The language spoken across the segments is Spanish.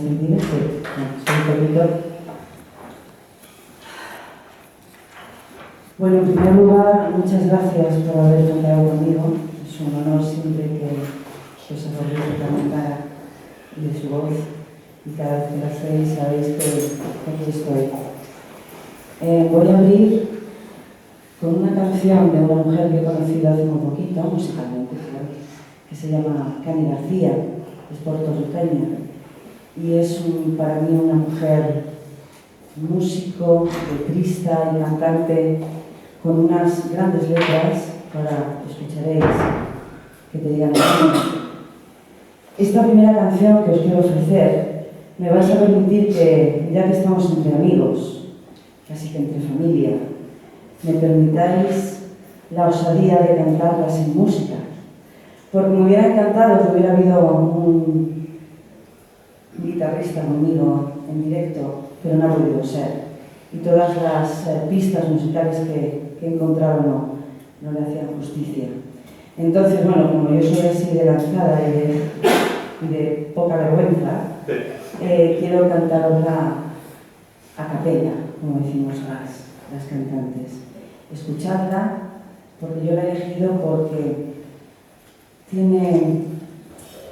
este directo. Soy un poquito. Bueno, en primer lugar, muchas gracias por haber contado conmigo. Es un honor siempre que os acordaréis de mi cara y de su voz. Y cada vez que lo hacéis, sabéis que aquí estoy. Voy a abrir con una canción de una mujer que he conocido hace muy poquito, musicalmente, claro, que se llama Cani García, es puertorriqueña, y es para mí una mujer músico, letrista y cantante con unas grandes letras, ahora escucharéis, que te digan así. Esta primera canción que os quiero ofrecer me vais a permitir que, ya que estamos entre amigos, casi que entre familia, me permitáis la osadía de cantarla sin música, porque me hubiera encantado que hubiera habido un guitarrista conmigo en directo, pero no ha podido ser. Y todas las pistas musicales que he encontrado no le hacían justicia. Entonces, bueno, como yo soy así de lanzada y de poca vergüenza, quiero cantarosla a capella, como decimos las cantantes. Escuchadla, porque yo la he elegido porque tiene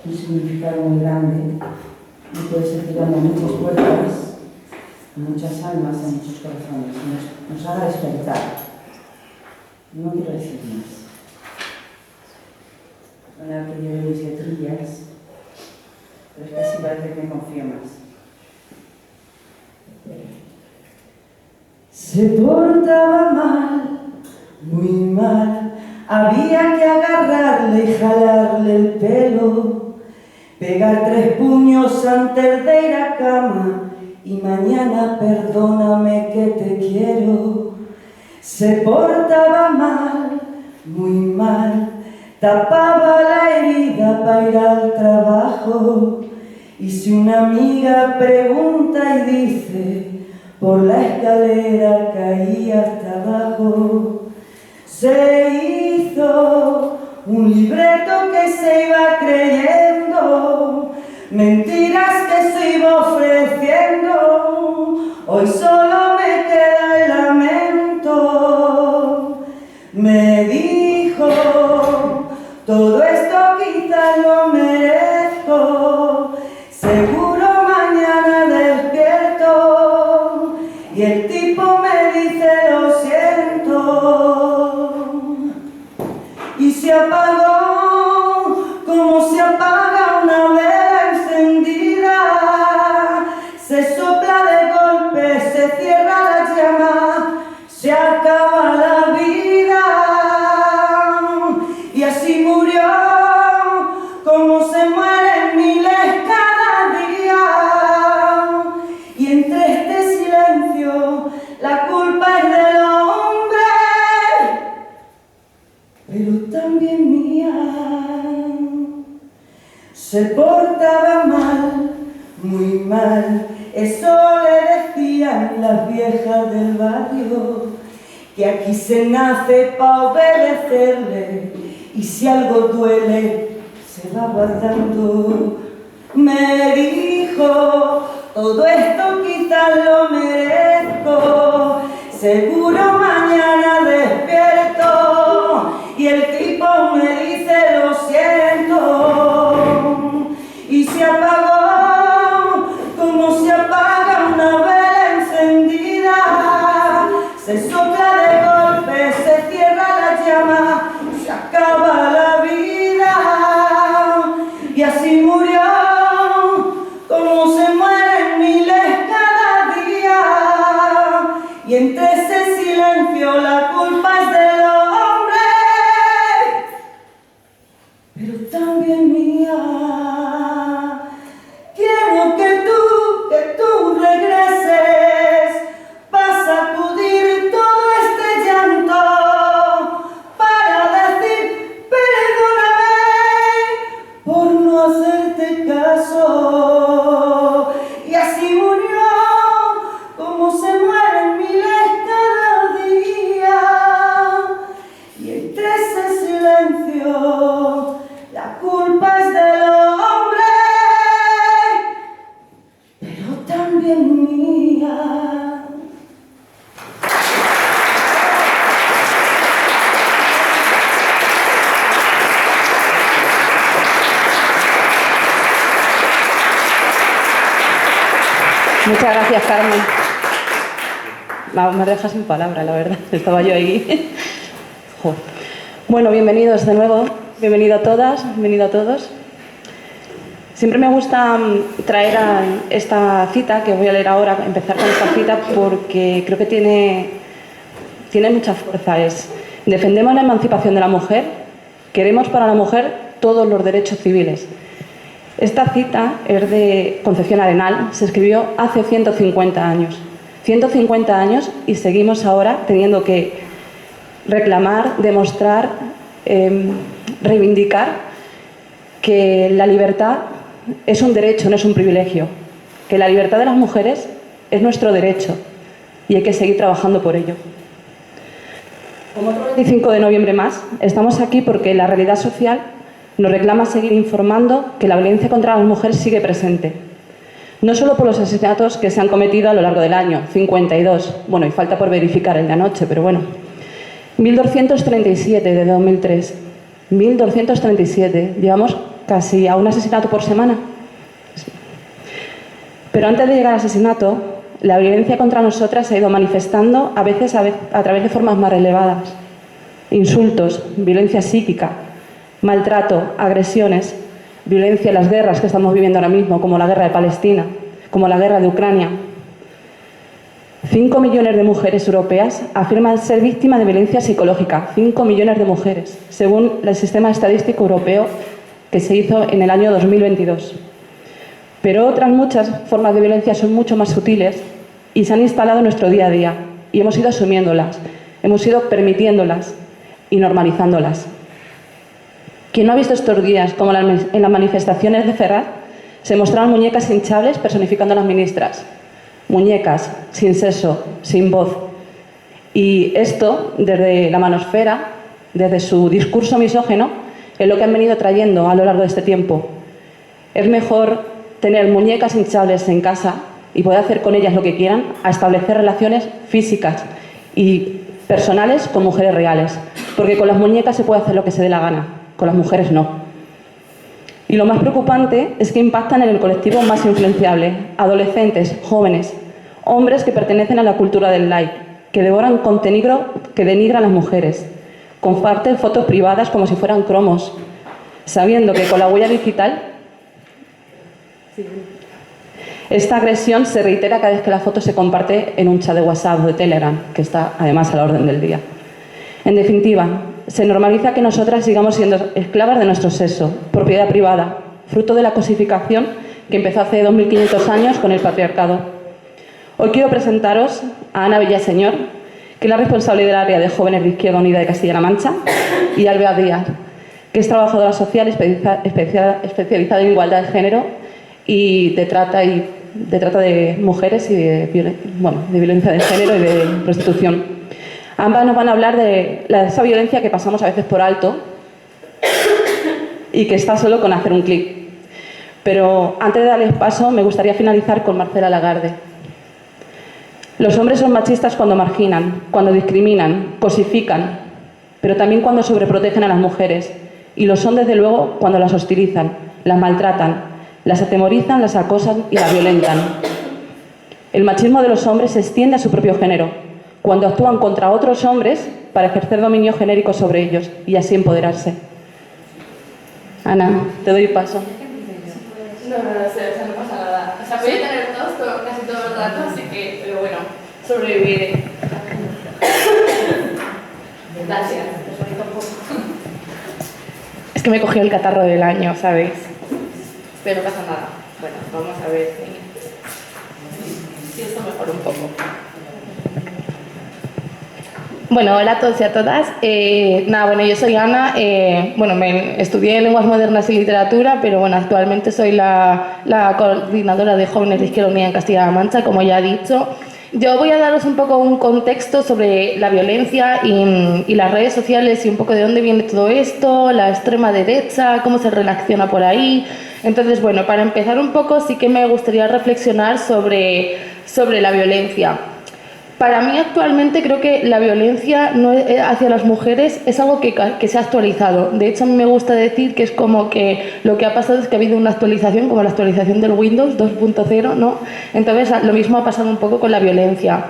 un significado muy grande y puede ser que llame a muchas puertas, a muchas almas, a muchos corazones, y nos haga despertar. No quiero decir más. Ahora que lleve mis letrillas, pero es que así parece que me confío más. Se portaba mal, muy mal, había que agarrarle y jalarle el pelo, pegar 3 puños antes de ir a cama y mañana perdóname que te quiero. Se portaba mal, muy mal, tapaba la herida para ir al trabajo, y si una amiga pregunta y dice por la escalera caí hasta abajo, se hizo un libreto que se iba creyendo, mentiras que se iba ofreciendo, hoy solo me queda el lamento. Me dijo, todo esto quizás lo merezco, seguro mañana despierto y el tipo me dice lo siento. Y se apagó como se apaga una vela encendida, se sopla de golpe, se cierra la llama, se acaba la vida. Y así murió como se mueren miles cada día. Y entre este silencio la culpa es del hombre, pero también mía. Se portaba mal, muy mal, eso le decían las viejas del barrio, que aquí se nace pa' obedecerle y si algo duele se va guardando. Me dijo, todo esto quizás lo merezco, seguro mañana despierto y el tipo me dice lo siento. Y se apagó como se apaga una vela encendida, se sopla de golpe, se cierra la llama, se acaba la vida. Y así murió como se mueren miles cada día. Y entre ese silencio la culpa es del hombre, pero también mía. Quiero que tú regreses para sacudir todo este llanto, para decir perdóname por no hacerte caso. Y así murió como se mueren miles cada día. Y entre ese silencio la culpa es del hombre, Muchas gracias, Carmen. Me dejas sin palabras, la verdad. Estaba yo ahí. Joder. Bueno, bienvenidos de nuevo. Bienvenido a todas, bienvenido a todos. Siempre me gusta traer a esta cita, que voy a leer ahora, empezar con esta cita, porque creo que tiene mucha fuerza. Es: defendemos la emancipación de la mujer, queremos para la mujer todos los derechos civiles. Esta cita es de Concepción Arenal, se escribió hace 150 años. 150 años y seguimos ahora teniendo que reclamar, demostrar, reivindicar que la libertad es un derecho, no es un privilegio. Que la libertad de las mujeres es nuestro derecho y hay que seguir trabajando por ello. Como otro 25 de noviembre más, estamos aquí porque la realidad social nos reclama seguir informando que la violencia contra las mujeres sigue presente. No solo por los asesinatos que se han cometido a lo largo del año, 52, bueno, y falta por verificar el de anoche, pero bueno. 1.237 de 2003. 1.237. Llevamos casi a un asesinato por semana. Pero antes de llegar al asesinato, la violencia contra nosotras se ha ido manifestando a veces a través de formas más relevadas. Insultos, violencia psíquica, maltrato, agresiones, violencia en las guerras que estamos viviendo ahora mismo, como la guerra de Palestina, como la guerra de Ucrania. 5 millones de mujeres europeas afirman ser víctimas de violencia psicológica. 5 millones de mujeres, según el Sistema Estadístico Europeo que se hizo en el año 2022. Pero otras muchas formas de violencia son mucho más sutiles y se han instalado en nuestro día a día. Y hemos ido asumiéndolas, hemos ido permitiéndolas y normalizándolas. Quien no ha visto estos días, como en las manifestaciones de Ferraz, se mostraban muñecas hinchables personificando a las ministras. Muñecas, sin sexo, sin voz. Y esto, desde la manosfera, desde su discurso misógino, es lo que han venido trayendo a lo largo de este tiempo. Es mejor tener muñecas hinchables en casa y poder hacer con ellas lo que quieran, a establecer relaciones físicas y personales con mujeres reales. Porque con las muñecas se puede hacer lo que se dé la gana, con las mujeres no. Y lo más preocupante es que impactan en el colectivo más influenciable: adolescentes, jóvenes, hombres que pertenecen a la cultura del like, que devoran contenido que denigra a las mujeres, comparten fotos privadas como si fueran cromos, sabiendo que con la huella digital esta agresión se reitera cada vez que la foto se comparte en un chat de WhatsApp o de Telegram, que está además a la orden del día. En definitiva, se normaliza que nosotras sigamos siendo esclavas de nuestro sexo, propiedad privada, fruto de la cosificación que empezó hace 2500 años con el patriarcado. Hoy quiero presentaros a Ana Villaseñor, que es la responsable del área de Jóvenes de Izquierda Unida de Castilla-La Mancha, y Alba Díaz, que es trabajadora social especializada en igualdad de género y de trata de mujeres y de violencia de género y de prostitución. Ambas nos van a hablar de esa violencia que pasamos a veces por alto y que está solo con hacer un clic. Pero antes de darles paso, me gustaría finalizar con Marcela Lagarde. Los hombres son machistas cuando marginan, cuando discriminan, cosifican, pero también cuando sobreprotegen a las mujeres. Y lo son, desde luego, cuando las hostilizan, las maltratan, las atemorizan, las acosan y las violentan. El machismo de los hombres se extiende a su propio género, cuando actúan contra otros hombres para ejercer dominio genérico sobre ellos y así empoderarse. Ana, te doy paso. No pasa nada. O sea, voy a tener tos casi todo el rato, así que, pero bueno, sobreviviré. Gracias. Es que me cogió el catarro del año, ¿sabéis? Pero no pasa nada. Bueno, vamos a ver si esto mejora un poco. Bueno, hola a todos y a todas. Yo soy Ana. Estudié Lenguas Modernas y Literatura, pero bueno, actualmente soy la coordinadora de Jóvenes de Izquierda Unida en Castilla-La Mancha, como ya he dicho. Yo voy a daros un poco un contexto sobre la violencia y las redes sociales y un poco de dónde viene todo esto, la extrema derecha, cómo se relaciona por ahí. Entonces, bueno, para empezar un poco sí que me gustaría reflexionar sobre la violencia. Para mí actualmente creo que la violencia hacia las mujeres es algo que se ha actualizado. De hecho, a mí me gusta decir que es como que lo que ha pasado es que ha habido una actualización, como la actualización del Windows 2.0, ¿no? Entonces, lo mismo ha pasado un poco con la violencia.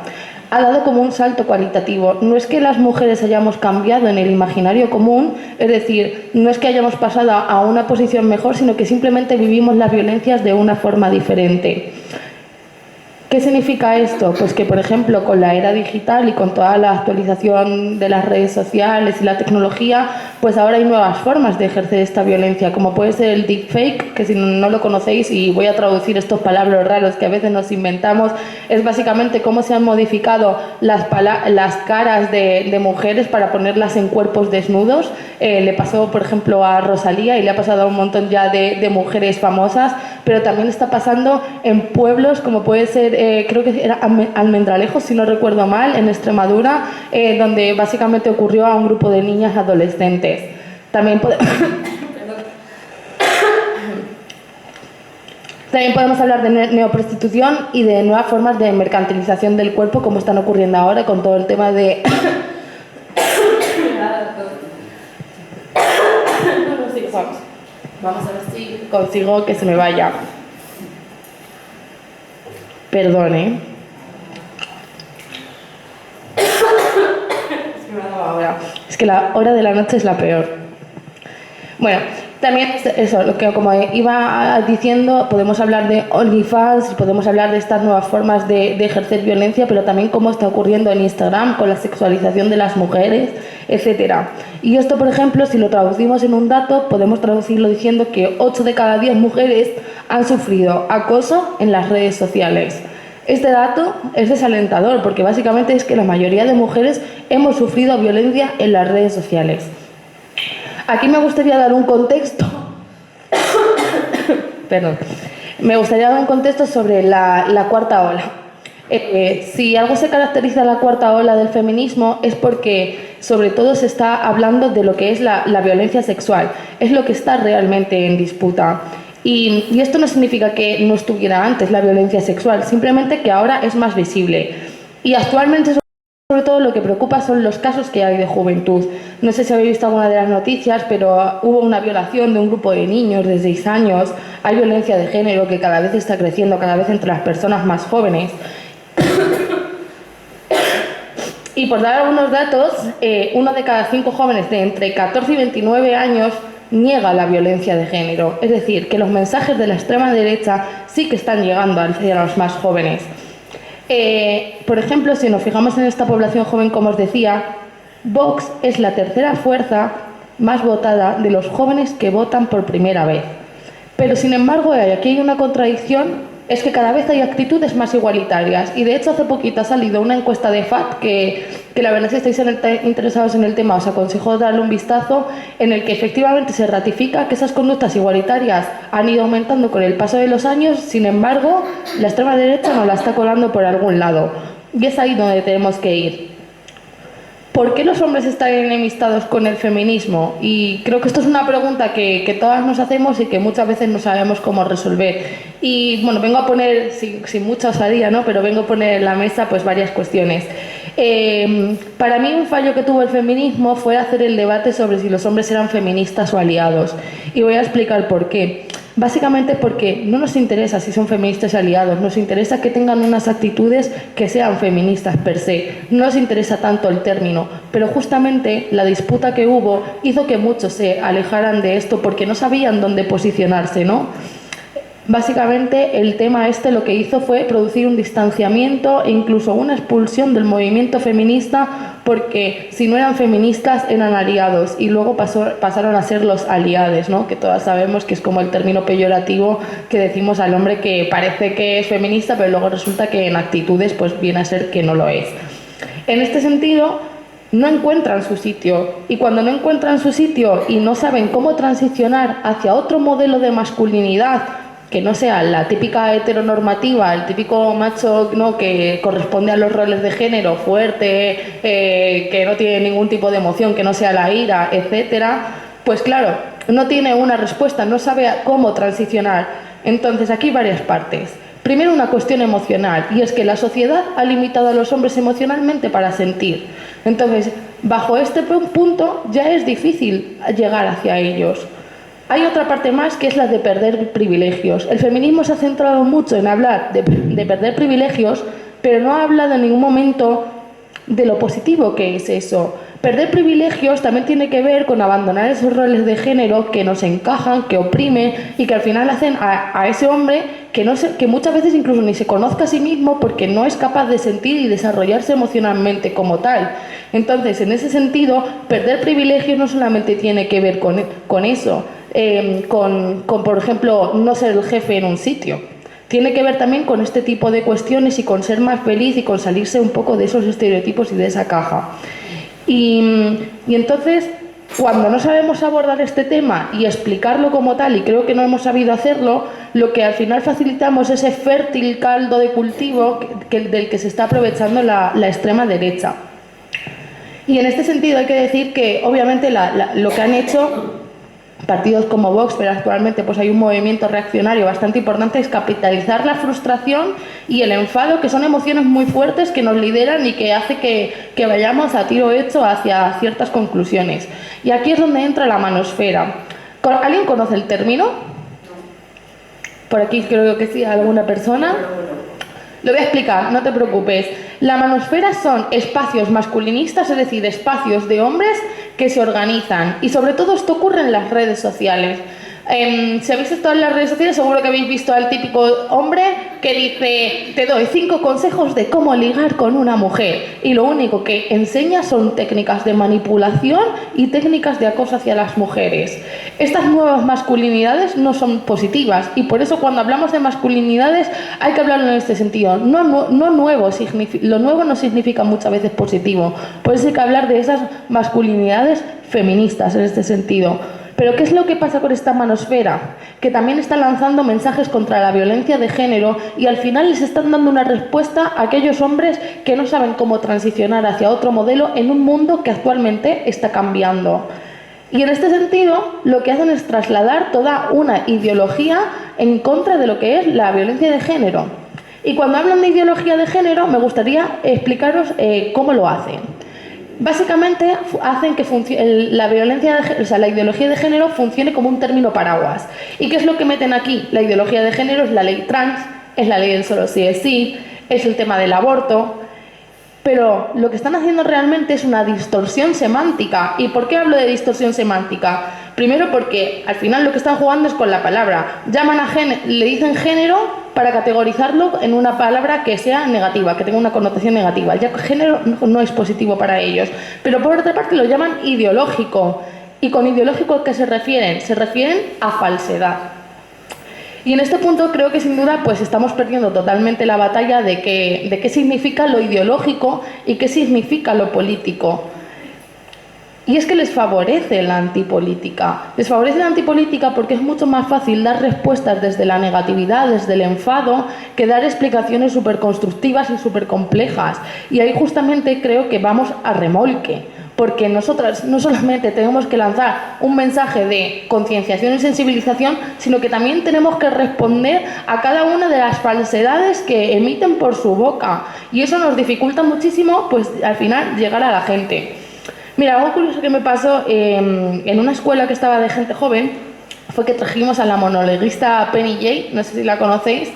Ha dado como un salto cualitativo. No es que las mujeres hayamos cambiado en el imaginario común, es decir, no es que hayamos pasado a una posición mejor, sino que simplemente vivimos las violencias de una forma diferente. ¿Qué significa esto? Pues que, por ejemplo, con la era digital y con toda la actualización de las redes sociales y la tecnología, pues ahora hay nuevas formas de ejercer esta violencia, como puede ser el deepfake, que si no lo conocéis, y voy a traducir estos palabras raros que a veces nos inventamos, es básicamente cómo se han modificado las caras de mujeres para ponerlas en cuerpos desnudos. Le pasó, por ejemplo, a Rosalía y le ha pasado a un montón ya de mujeres famosas, pero también está pasando en pueblos como puede ser, creo que era Almendralejo, si no recuerdo mal, en Extremadura, donde básicamente ocurrió a un grupo de niñas adolescentes. También podemos hablar de neoprostitución y de nuevas formas de mercantilización del cuerpo, como están ocurriendo ahora con todo el tema de... Vamos a ver si consigo que se me vaya. Perdón, ¿eh? Es que la hora de la noche es la peor. Bueno, también eso, lo que como iba diciendo, podemos hablar de OnlyFans, podemos hablar de estas nuevas formas de ejercer violencia, pero también cómo está ocurriendo en Instagram con la sexualización de las mujeres, etcétera. Y esto, por ejemplo, si lo traducimos en un dato, podemos traducirlo diciendo que 8 de cada 10 mujeres han sufrido acoso en las redes sociales. Este dato es desalentador porque básicamente es que la mayoría de mujeres hemos sufrido violencia en las redes sociales. Aquí me gustaría dar un contexto. Perdón. Me gustaría dar un contexto sobre la cuarta ola. Si algo se caracteriza en la cuarta ola del feminismo es porque sobre todo se está hablando de lo que es la violencia sexual. Es lo que está realmente en disputa. Y esto no significa que no estuviera antes la violencia sexual, simplemente que ahora es más visible. Y actualmente sobre todo lo que preocupa son los casos que hay de juventud. No sé si habéis visto alguna de las noticias, pero hubo una violación de un grupo de niños de 6 años. Hay violencia de género que cada vez está creciendo, cada vez entre las personas más jóvenes. Y por dar algunos datos, 1 de cada 5 jóvenes de entre 14 y 29 años niega la violencia de género. Es decir, que los mensajes de la extrema derecha sí que están llegando hacia los más jóvenes. Por ejemplo, si nos fijamos en esta población joven, como os decía, Vox es la tercera fuerza más votada de los jóvenes que votan por primera vez. Pero, sin embargo, aquí hay una contradicción, es que cada vez hay actitudes más igualitarias. Y, de hecho, hace poquito ha salido una encuesta de FAT que la verdad, si estáis interesados en el tema, os aconsejo darle un vistazo, en el que efectivamente se ratifica que esas conductas igualitarias han ido aumentando con el paso de los años. Sin embargo, la extrema derecha nos la está colando por algún lado. Y es ahí donde tenemos que ir. ¿Por qué los hombres están enemistados con el feminismo? Y creo que esto es una pregunta que todas nos hacemos y que muchas veces no sabemos cómo resolver. Y bueno, vengo a poner, sin mucha osadía, ¿no? Pero vengo a poner en la mesa pues varias cuestiones. Para mí un fallo que tuvo el feminismo fue hacer el debate sobre si los hombres eran feministas o aliados. Y voy a explicar por qué. Básicamente porque no nos interesa si son feministas o aliados, nos interesa que tengan unas actitudes que sean feministas per se. No nos interesa tanto el término, pero justamente la disputa que hubo hizo que muchos se alejaran de esto porque no sabían dónde posicionarse, ¿no? Básicamente el tema lo que hizo fue producir un distanciamiento e incluso una expulsión del movimiento feminista, porque si no eran feministas eran aliados y luego pasaron a ser los aliades, ¿no? Que todas sabemos que es como el término peyorativo que decimos al hombre que parece que es feminista pero luego resulta que en actitudes pues viene a ser que no lo es. En este sentido no encuentran su sitio, y cuando no encuentran su sitio y no saben cómo transicionar hacia otro modelo de masculinidad que no sea la típica heteronormativa, el típico macho, ¿no?, que corresponde a los roles de género, fuerte, que no tiene ningún tipo de emoción, que no sea la ira, etcétera, pues claro, no tiene una respuesta, no sabe cómo transicionar. Entonces aquí hay varias partes. Primero, una cuestión emocional, y es que la sociedad ha limitado a los hombres emocionalmente para sentir. Entonces, bajo este punto ya es difícil llegar hacia ellos. Hay otra parte más, que es la de perder privilegios. El feminismo se ha centrado mucho en hablar de perder privilegios, pero no ha hablado en ningún momento de lo positivo que es eso. Perder privilegios también tiene que ver con abandonar esos roles de género que nos encajan, que oprimen y que al final hacen a ese hombre que muchas veces incluso ni se conozca a sí mismo porque no es capaz de sentir y desarrollarse emocionalmente como tal. Entonces, en ese sentido, perder privilegios no solamente tiene que ver con eso, por ejemplo, no ser el jefe en un sitio. Tiene que ver también con este tipo de cuestiones y con ser más feliz y con salirse un poco de esos estereotipos y de esa caja. Y entonces, cuando no sabemos abordar este tema y explicarlo como tal, y creo que no hemos sabido hacerlo, lo que al final facilitamos es ese fértil caldo de cultivo del que se está aprovechando la extrema derecha. Y en este sentido hay que decir que obviamente lo que han hecho partidos como Vox, pero actualmente pues hay un movimiento reaccionario bastante importante, es capitalizar la frustración y el enfado, que son emociones muy fuertes que nos lideran y que hace que vayamos a tiro hecho hacia ciertas conclusiones. Y aquí es donde entra la manosfera. ¿Alguien conoce el término? Por aquí creo que sí, alguna persona. Lo voy a explicar, no te preocupes. La manosfera son espacios masculinistas, es decir, espacios de hombres que se organizan. Y sobre todo esto ocurre en las redes sociales. Si habéis estado en las redes sociales, seguro que habéis visto al típico hombre que dice: te doy 5 consejos de cómo ligar con una mujer. Y lo único que enseña son técnicas de manipulación y técnicas de acoso hacia las mujeres. Estas nuevas masculinidades no son positivas, y por eso cuando hablamos de masculinidades hay que hablarlo en este sentido. Lo nuevo no significa muchas veces positivo. Por eso hay que hablar de esas masculinidades feministas en este sentido. Pero ¿qué es lo que pasa con esta manosfera? Que también está lanzando mensajes contra la violencia de género y al final les están dando una respuesta a aquellos hombres que no saben cómo transicionar hacia otro modelo en un mundo que actualmente está cambiando. Y en este sentido, lo que hacen es trasladar toda una ideología en contra de lo que es la violencia de género. Y cuando hablan de ideología de género, me gustaría explicaros cómo lo hacen. Básicamente hacen que la ideología de género funcione como un término paraguas. ¿Y qué es lo que meten aquí? La ideología de género es la ley trans, es la ley del solo sí es sí, es el tema del aborto. Pero lo que están haciendo realmente es una distorsión semántica. ¿Y por qué hablo de distorsión semántica? Primero porque al final lo que están jugando es con la palabra. Le dicen género para categorizarlo en una palabra que sea negativa, que tenga una connotación negativa. Ya que género no es positivo para ellos. Pero por otra parte lo llaman ideológico. ¿Y con ideológico a qué se refieren? Se refieren a falsedad. Y en este punto creo que sin duda pues estamos perdiendo totalmente la batalla de qué significa lo ideológico y qué significa lo político. Y es que les favorece la antipolítica. Les favorece la antipolítica porque es mucho más fácil dar respuestas desde la negatividad, desde el enfado, que dar explicaciones súper constructivas y súper complejas. Y ahí justamente creo que vamos a remolque. Porque nosotras no solamente tenemos que lanzar un mensaje de concienciación y sensibilización, sino que también tenemos que responder a cada una de las falsedades que emiten por su boca. Y eso nos dificulta muchísimo, pues al final, llegar a la gente. Mira, algo curioso que me pasó en una escuela que estaba de gente joven fue que trajimos a la monologuista Penny Jay, no sé si la conocéis.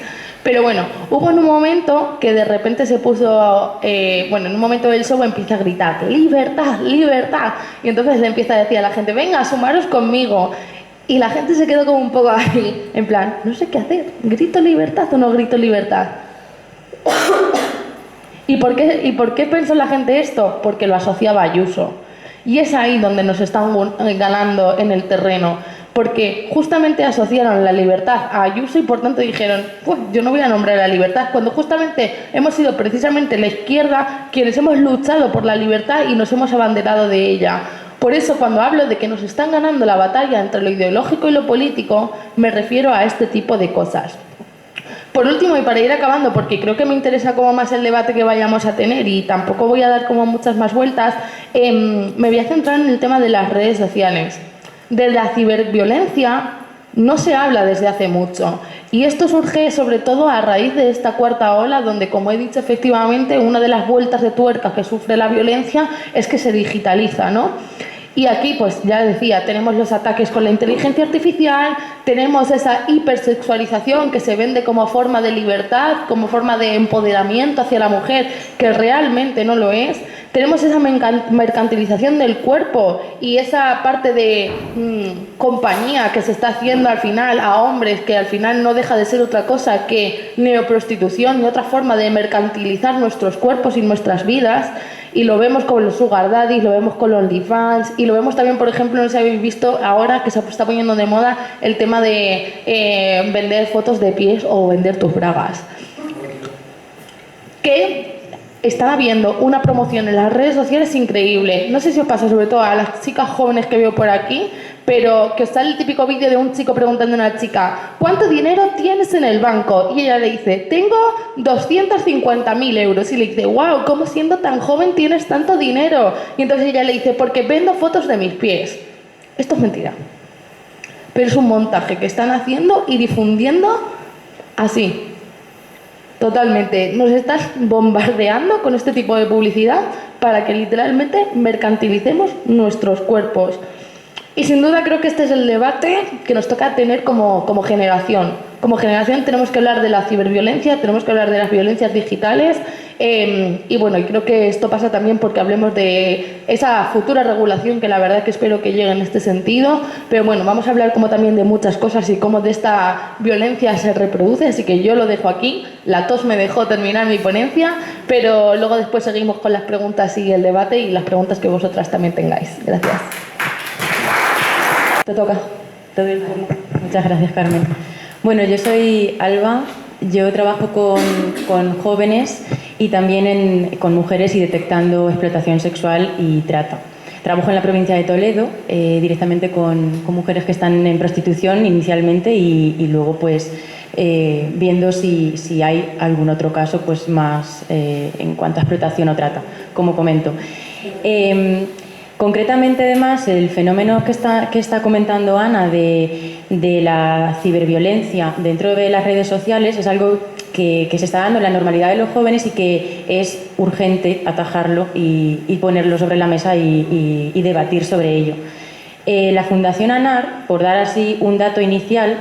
Pero bueno, hubo en un momento que de repente se puso, en un momento del show empieza a gritar ¡libertad, libertad! Y entonces le empieza a decir a la gente, venga, sumaros conmigo. Y la gente se quedó como un poco ahí, en plan, no sé qué hacer, ¿grito libertad o no grito libertad? ¿Y por qué pensó la gente esto? Porque lo asociaba a Ayuso. Y es ahí donde nos están ganando en el terreno. Porque justamente asociaron la libertad a Ayuso y por tanto dijeron, pues yo no voy a nombrar la libertad, cuando justamente hemos sido precisamente la izquierda quienes hemos luchado por la libertad y nos hemos abanderado de ella. Por eso cuando hablo de que nos están ganando la batalla entre lo ideológico y lo político, me refiero a este tipo de cosas. Por último, y para ir acabando, porque creo que me interesa como más el debate que vayamos a tener y tampoco voy a dar como muchas más vueltas, me voy a centrar en el tema de las redes sociales. De la ciberviolencia no se habla desde hace mucho. Y esto surge sobre todo a raíz de esta cuarta ola, donde, como he dicho, efectivamente, una de las vueltas de tuerca que sufre la violencia es que se digitaliza, ¿no? Y aquí, pues ya decía, tenemos los ataques con la inteligencia artificial, tenemos esa hipersexualización que se vende como forma de libertad, como forma de empoderamiento hacia la mujer, que realmente no lo es. Tenemos esa mercantilización del cuerpo y esa parte de compañía que se está haciendo al final a hombres, que al final no deja de ser otra cosa que neoprostitución y otra forma de mercantilizar nuestros cuerpos y nuestras vidas. Y lo vemos con los sugar daddies, lo vemos con los OnlyFans y lo vemos también, por ejemplo, no sé si habéis visto ahora que se está poniendo de moda el tema de vender fotos de pies o vender tus bragas. Que están habiendo una promoción en las redes sociales increíble. No sé si os pasa, sobre todo a las chicas jóvenes que veo por aquí, pero que os sale el típico vídeo de un chico preguntando a una chica: ¿cuánto dinero tienes en el banco? Y ella le dice: tengo 250.000 euros. Y le dice: wow, ¿cómo siendo tan joven tienes tanto dinero? Y entonces ella le dice: porque vendo fotos de mis pies. Esto es mentira, pero es un montaje que están haciendo y difundiendo así. Totalmente. Nos estás bombardeando con este tipo de publicidad para que literalmente mercantilicemos nuestros cuerpos. Y sin duda creo que este es el debate que nos toca tener como generación. Como generación tenemos que hablar de la ciberviolencia, tenemos que hablar de las violencias digitales y bueno, y creo que esto pasa también porque hablemos de esa futura regulación que la verdad que espero que llegue en este sentido. Pero bueno, vamos a hablar como también de muchas cosas y cómo de esta violencia se reproduce, así que yo lo dejo aquí. La tos me dejó terminar mi ponencia, pero luego después seguimos con las preguntas y el debate y las preguntas que vosotras también tengáis. Gracias. Te toca. Te doy el turno. Muchas gracias, Carmen. Bueno, yo soy Alba, yo trabajo con jóvenes y también con mujeres y detectando explotación sexual y trata. Trabajo en la provincia de Toledo, directamente con mujeres que están en prostitución inicialmente y luego pues viendo si hay algún otro caso pues más en cuanto a explotación o trata, como comento. Concretamente, además, el fenómeno que está comentando Ana de la ciberviolencia dentro de las redes sociales es algo que se está dando en la normalidad de los jóvenes y que es urgente atajarlo y ponerlo sobre la mesa y debatir sobre ello. La Fundación ANAR, por dar así un dato inicial,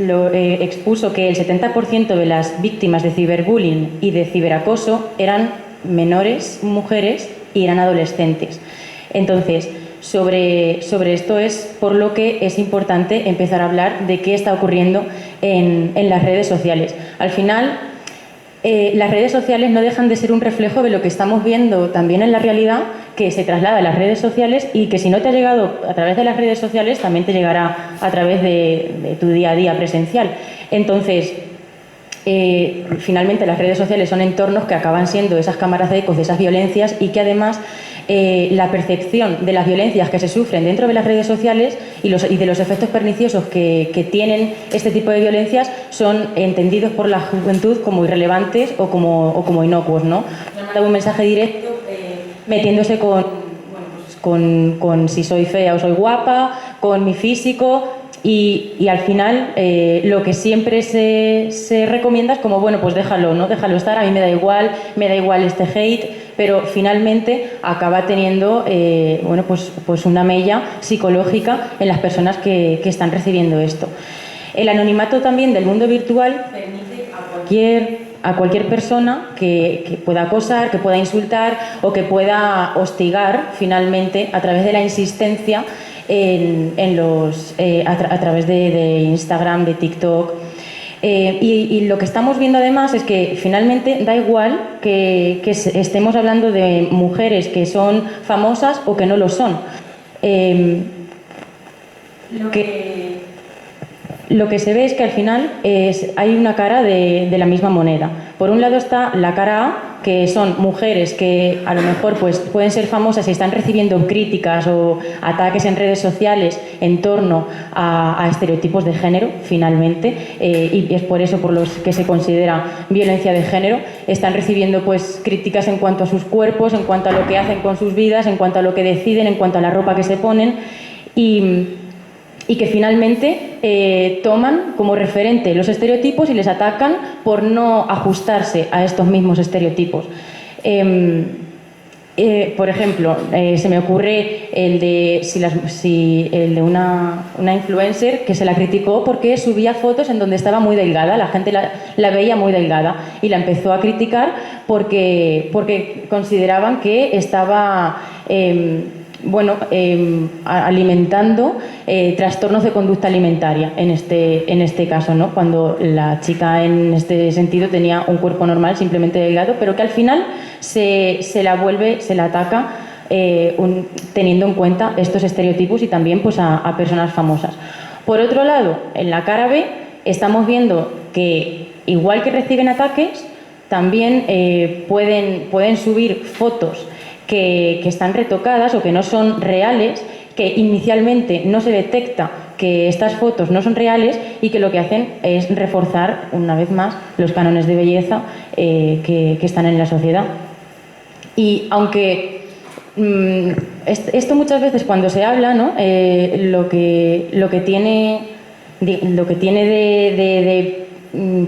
expuso que el 70% de las víctimas de ciberbullying y de ciberacoso eran menores, mujeres, y eran adolescentes. Entonces, sobre esto es por lo que es importante empezar a hablar de qué está ocurriendo en las redes sociales. Al final, las redes sociales no dejan de ser un reflejo de lo que estamos viendo también en la realidad, que se traslada a las redes sociales y que si no te ha llegado a través de las redes sociales, también te llegará a través de tu día a día presencial. Entonces, finalmente las redes sociales son entornos que acaban siendo esas cámaras de ecos de esas violencias y que además la percepción de las violencias que se sufren dentro de las redes sociales y de los efectos perniciosos que tienen este tipo de violencias son entendidos por la juventud como irrelevantes o como inocuos, ¿no? Me han mandado un mensaje directo metiéndose con si soy fea o soy guapa, con mi físico. Y al final lo que siempre se recomienda es como, bueno, pues déjalo, ¿no? Déjalo estar, a mí me da igual este hate, pero finalmente acaba teniendo bueno, pues una mella psicológica en las personas que están recibiendo esto. El anonimato también del mundo virtual permite a cualquier persona que pueda acosar, que pueda insultar o que pueda hostigar finalmente a través de la insistencia a través de Instagram, de TikTok. Y lo que estamos viendo además es que finalmente da igual que estemos hablando de mujeres que son famosas o que no lo son. Lo que se ve es que al final hay una cara de la misma moneda. Por un lado está la cara A, que son mujeres que a lo mejor pues, pueden ser famosas y están recibiendo críticas o ataques en redes sociales en torno a estereotipos de género, finalmente, y es por eso por los que se considera violencia de género. Están recibiendo pues, críticas en cuanto a sus cuerpos, en cuanto a lo que hacen con sus vidas, en cuanto a lo que deciden, en cuanto a la ropa que se ponen. y que finalmente toman como referente los estereotipos y les atacan por no ajustarse a estos mismos estereotipos. Por ejemplo, se me ocurre el de una influencer que se la criticó porque subía fotos en donde estaba muy delgada, la gente la veía muy delgada y la empezó a criticar porque consideraban que estaba alimentando trastornos de conducta alimentaria en este caso, ¿no? Cuando la chica en este sentido tenía un cuerpo normal, simplemente delgado, pero que al final se la ataca teniendo en cuenta estos estereotipos y también pues a personas famosas. Por otro lado, en la cara B estamos viendo que igual que reciben ataques, también pueden subir fotos que están retocadas o que no son reales, que inicialmente no se detecta que estas fotos no son reales y que lo que hacen es reforzar una vez más los cánones de belleza que están en la sociedad. Y aunque esto muchas veces cuando se habla, ¿no? Lo que tiene de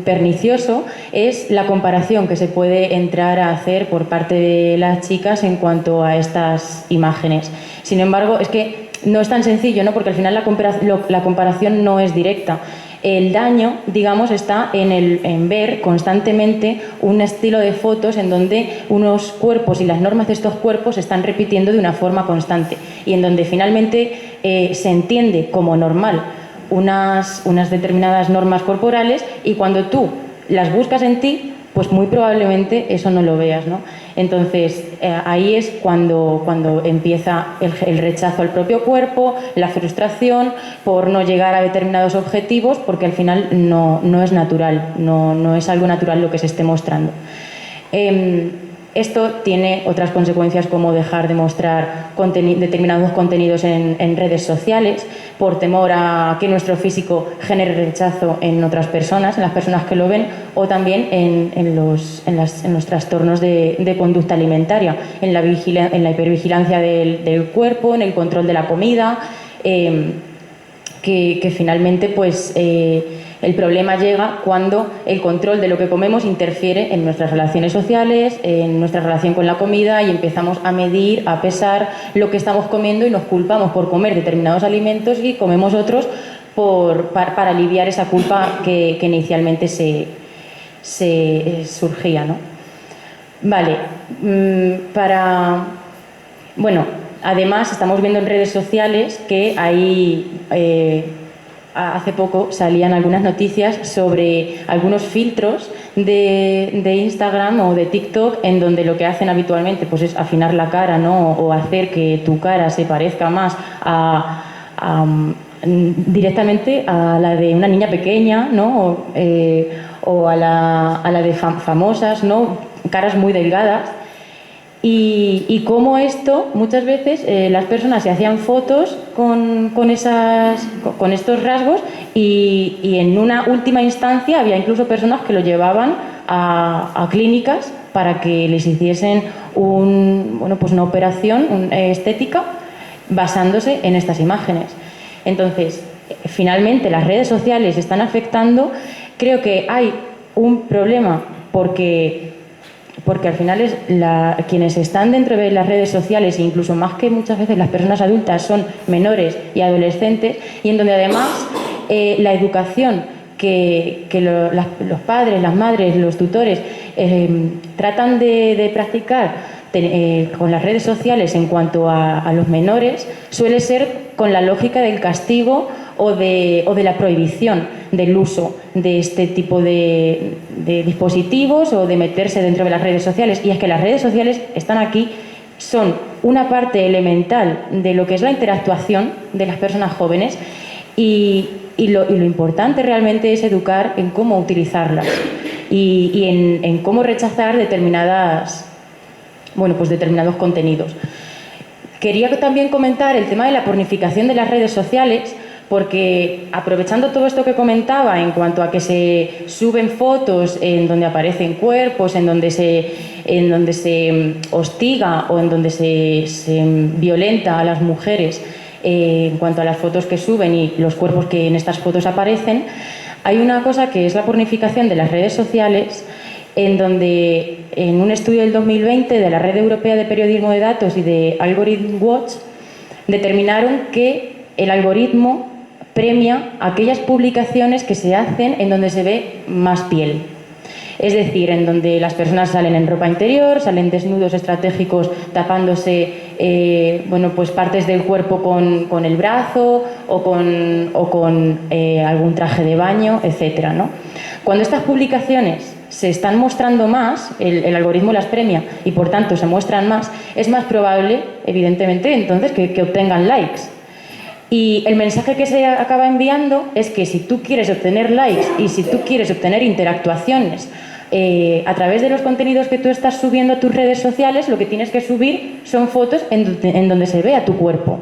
pernicioso es la comparación que se puede entrar a hacer por parte de las chicas en cuanto a estas imágenes. Sin embargo, es que no es tan sencillo, ¿no? Porque al final la comparación no es directa. El daño, digamos, está en ver constantemente un estilo de fotos en donde unos cuerpos y las normas de estos cuerpos se están repitiendo de una forma constante y en donde finalmente se entiende como normal unas determinadas normas corporales y cuando tú las buscas en ti, pues muy probablemente eso no lo veas, ¿no? Entonces, ahí es cuando empieza el rechazo al propio cuerpo, la frustración por no llegar a determinados objetivos, porque al final no es natural, no es algo natural lo que se esté mostrando. Esto tiene otras consecuencias como dejar de mostrar determinados contenidos en redes sociales por temor a que nuestro físico genere rechazo en otras personas, en las personas que lo ven, o también en los trastornos de conducta alimentaria, en la hipervigilancia del cuerpo, en el control de la comida, que finalmente pues el problema llega cuando el control de lo que comemos interfiere en nuestras relaciones sociales, en nuestra relación con la comida y empezamos a medir, a pesar lo que estamos comiendo y nos culpamos por comer determinados alimentos y comemos otros para aliviar esa culpa que inicialmente se surgía, ¿no? Vale, además estamos viendo en redes sociales que hay hace poco salían algunas noticias sobre algunos filtros de Instagram o de TikTok en donde lo que hacen habitualmente pues es afinar la cara, ¿no? O hacer que tu cara se parezca más directamente a la de una niña pequeña, ¿no? O a la de famosas, ¿no? Caras muy delgadas. Y cómo esto, muchas veces las personas se hacían fotos con estos rasgos y en una última instancia había incluso personas que lo llevaban a clínicas para que les hiciesen una operación estética basándose en estas imágenes. Entonces, finalmente las redes sociales están afectando. Creo que hay un problema porque al final quienes están dentro de las redes sociales, e incluso más que muchas veces las personas adultas, son menores y adolescentes, y en donde además la educación que los padres, las madres, los tutores tratan de practicar con las redes sociales en cuanto a los menores suele ser con la lógica del castigo o de la prohibición del uso de este tipo de dispositivos o de meterse dentro de las redes sociales. Y es que las redes sociales están aquí, son una parte elemental de lo que es la interactuación de las personas jóvenes y lo importante realmente es educar en cómo utilizarlas y en cómo rechazar determinados contenidos. Quería también comentar el tema de la pornificación de las redes sociales, porque aprovechando todo esto que comentaba en cuanto a que se suben fotos en donde aparecen cuerpos, en donde se hostiga o en donde se violenta a las mujeres en cuanto a las fotos que suben y los cuerpos que en estas fotos aparecen, hay una cosa que es la pornificación de las redes sociales, en donde en un estudio del 2020 de la Red Europea de Periodismo de Datos y de Algorithm Watch determinaron que el algoritmo premia aquellas publicaciones que se hacen en donde se ve más piel. Es decir, en donde las personas salen en ropa interior, salen desnudos estratégicos tapándose pues partes del cuerpo con el brazo o con algún traje de baño, etc., ¿no? Cuando estas publicaciones se están mostrando más, el algoritmo las premia y por tanto se muestran más, es más probable, evidentemente, entonces que obtengan likes. Y el mensaje que se acaba enviando es que si tú quieres obtener likes y si tú quieres obtener interactuaciones a través de los contenidos que tú estás subiendo a tus redes sociales, lo que tienes que subir son fotos en donde se vea tu cuerpo.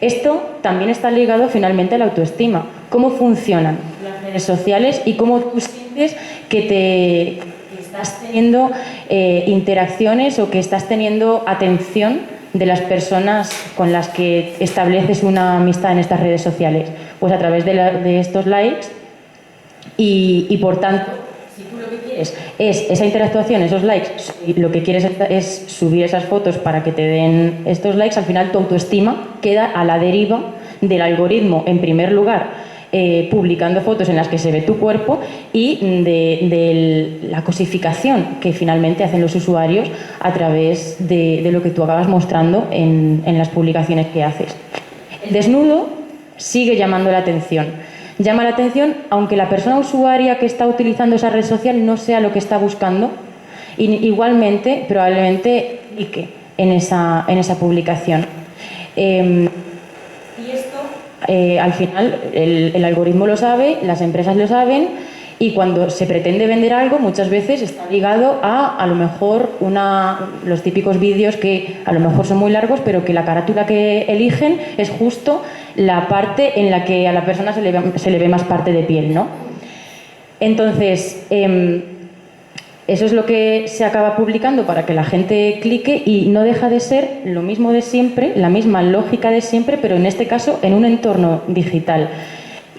Esto también está ligado finalmente a la autoestima. ¿Cómo funcionan las redes sociales y cómo tú sientes que estás teniendo interacciones o que estás teniendo atención de las personas con las que estableces una amistad en estas redes sociales? Pues a través de estos likes y por tanto, si tú lo que quieres es esa interactuación, esos likes, y lo que quieres es subir esas fotos para que te den estos likes, al final tu autoestima queda a la deriva del algoritmo, en primer lugar, publicando fotos en las que se ve tu cuerpo y de la cosificación que finalmente hacen los usuarios a través de lo que tú acabas mostrando en las publicaciones que haces. El desnudo sigue llamando la atención. Llama la atención aunque la persona usuaria que está utilizando esa red social no sea lo que está buscando, y igualmente probablemente clique en esa publicación. Y esto al final el algoritmo lo sabe, las empresas lo saben, y cuando se pretende vender algo muchas veces está ligado a lo mejor los típicos vídeos que a lo mejor son muy largos pero que la carátula que eligen es justo la parte en la que a la persona se le ve más parte de piel, ¿no? Entonces, eso es lo que se acaba publicando para que la gente clique y no deja de ser lo mismo de siempre, la misma lógica de siempre, pero en este caso en un entorno digital.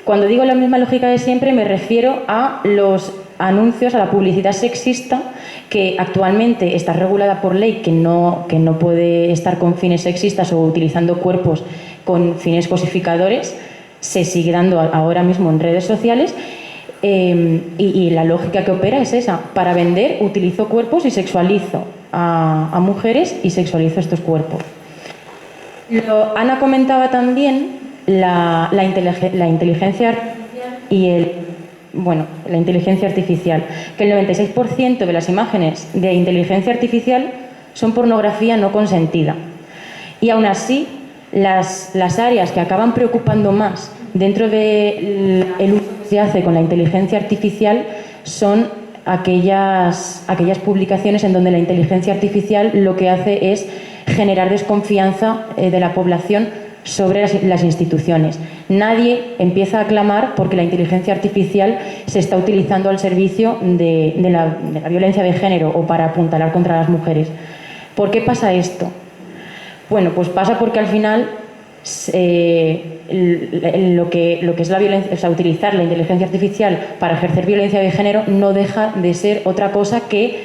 Cuando digo la misma lógica de siempre me refiero a los anuncios, a la publicidad sexista, que actualmente está regulada por ley, que no puede estar con fines sexistas o utilizando cuerpos con fines cosificadores, se sigue dando ahora mismo en redes sociales, y la lógica que opera es esa: para vender utilizo cuerpos y sexualizo a mujeres y sexualizo estos cuerpos. Ana comentaba también la inteligencia artificial y la inteligencia artificial, que el 96% de las imágenes de inteligencia artificial son pornografía no consentida. Y aún así, las áreas que acaban preocupando más dentro del uso que se hace con la inteligencia artificial son aquellas publicaciones en donde la inteligencia artificial lo que hace es generar desconfianza de la población sobre las instituciones. Nadie empieza a clamar porque la inteligencia artificial se está utilizando al servicio de la violencia de género o para apuntalar contra las mujeres. ¿Por qué pasa esto? Bueno, pues pasa porque al final lo que es la violencia, o sea, utilizar la inteligencia artificial para ejercer violencia de género no deja de ser otra cosa que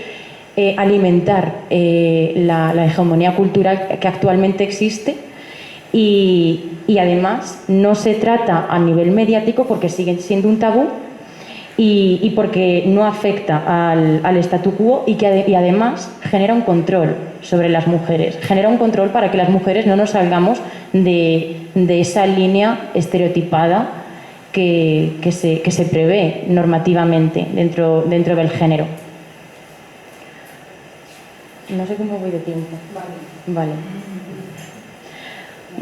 alimentar la hegemonía cultural que actualmente existe. Y además no se trata a nivel mediático porque sigue siendo un tabú y porque no afecta al statu quo y además genera un control sobre las mujeres, genera un control para que las mujeres no nos salgamos de esa línea estereotipada que se prevé normativamente dentro del género. No sé cómo voy de tiempo.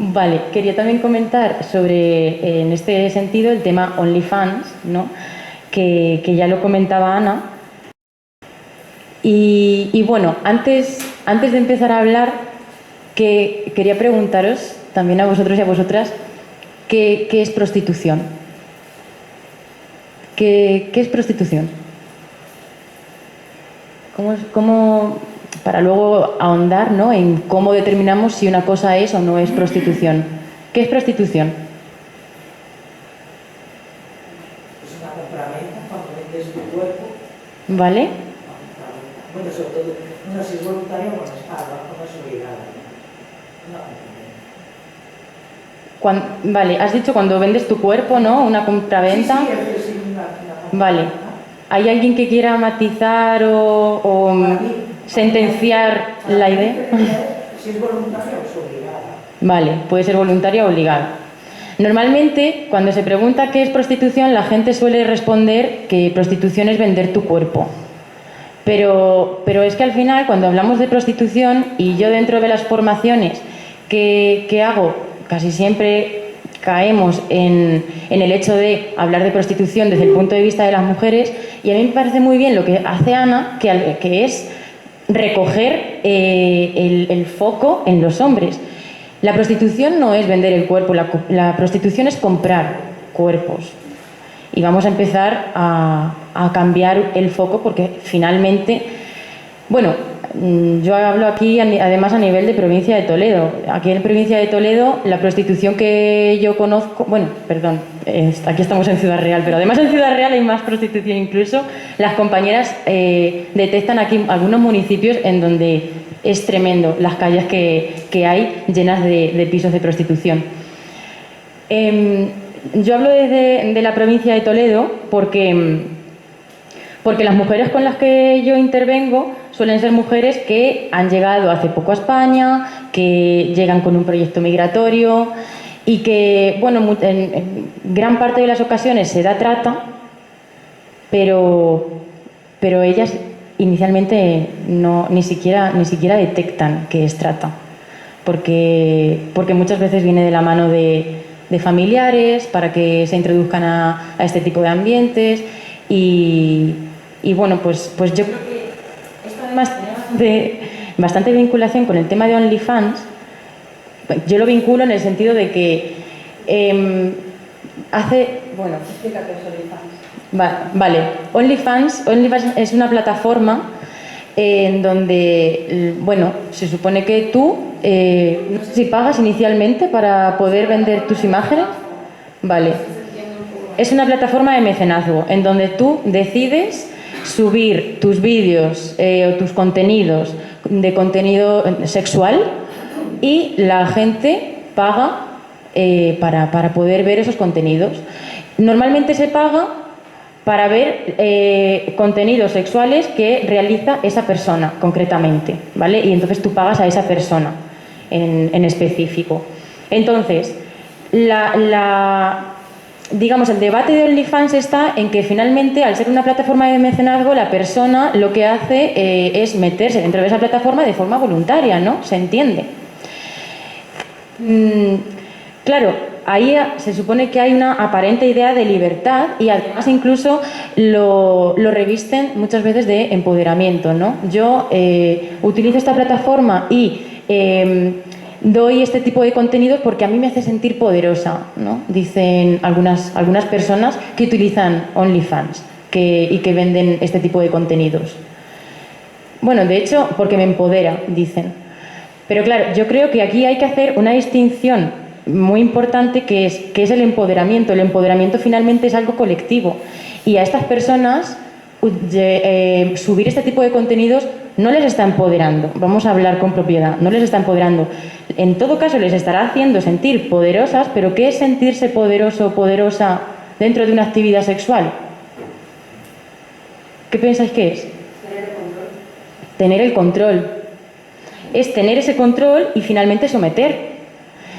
Vale, quería también comentar sobre, en este sentido, el tema OnlyFans, ¿no? que ya lo comentaba Ana. Y bueno, antes de empezar a hablar, quería preguntaros también a vosotros y a vosotras qué es prostitución. ¿Qué es prostitución? ¿Cómo para luego ahondar, ¿no?, en cómo determinamos si una cosa es o no es prostitución? ¿Qué es prostitución? Es una compraventa cuando vendes tu cuerpo. ¿Vale? Bueno, sobre todo, no si es voluntario, bueno, es paga, no es obligada. Vale, has dicho cuando vendes tu cuerpo, ¿no? Una compraventa. Sí, sí, una Vale. ¿Hay alguien que quiera matizar o sentenciar la idea? Si es voluntaria o es obligada. Vale, puede ser voluntaria o obligada. Normalmente, cuando se pregunta qué es prostitución, la gente suele responder que prostitución es vender tu cuerpo. Pero es que al final, cuando hablamos de prostitución, y yo dentro de las formaciones que hago, casi siempre caemos en el hecho de hablar de prostitución desde el punto de vista de las mujeres, y a mí me parece muy bien lo que hace Ana, que es recoger el foco en los hombres. La prostitución no es vender el cuerpo, la prostitución es comprar cuerpos. Y vamos a empezar a cambiar el foco porque finalmente, bueno, yo hablo aquí además a nivel de provincia de Toledo. Aquí en provincia de Toledo la prostitución que yo conozco, bueno, perdón, aquí estamos en Ciudad Real, pero además en Ciudad Real hay más prostitución incluso. Las compañeras detectan aquí algunos municipios en donde es tremendo las calles que hay llenas de pisos de prostitución. Yo hablo de la provincia de Toledo porque las mujeres con las que yo intervengo suelen ser mujeres que han llegado hace poco a España, que llegan con un proyecto migratorio y que, bueno, en gran parte de las ocasiones se da trata, pero ellas inicialmente ni siquiera detectan que es trata, porque muchas veces viene de la mano de familiares para que se introduzcan a este tipo de ambientes y bueno, pues yo creo que esto además tiene bastante vinculación con el tema de OnlyFans. Yo lo vinculo en el sentido de que bueno, explica qué es OnlyFans. Vale, OnlyFans es una plataforma en donde, bueno, se supone que tú, no sé si pagas inicialmente para poder vender tus imágenes. Vale. Es una plataforma de mecenazgo en donde tú decides subir tus vídeos o tus contenidos de contenido sexual y la gente paga para poder ver esos contenidos. Normalmente se paga para ver contenidos sexuales que realiza esa persona concretamente, ¿vale? Y entonces tú pagas a esa persona en específico. Entonces, digamos, el debate de OnlyFans está en que finalmente, al ser una plataforma de mecenazgo, la persona lo que hace es meterse dentro de esa plataforma de forma voluntaria, ¿no? Se entiende. Claro, ahí se supone que hay una aparente idea de libertad y además incluso lo revisten muchas veces de empoderamiento, ¿no? Yo utilizo esta plataforma y doy este tipo de contenidos porque a mí me hace sentir poderosa, ¿no? Dicen algunas personas que utilizan OnlyFans y que venden este tipo de contenidos. Bueno, de hecho, porque me empodera, dicen. Pero claro, yo creo que aquí hay que hacer una distinción muy importante que es el empoderamiento. El empoderamiento finalmente es algo colectivo y a estas personas subir este tipo de contenidos no les está empoderando, vamos a hablar con propiedad, no les está empoderando. En todo caso les estará haciendo sentir poderosas, pero ¿qué es sentirse poderoso o poderosa dentro de una actividad sexual? ¿Qué pensáis que es? Tener el control. Es tener ese control y finalmente someter.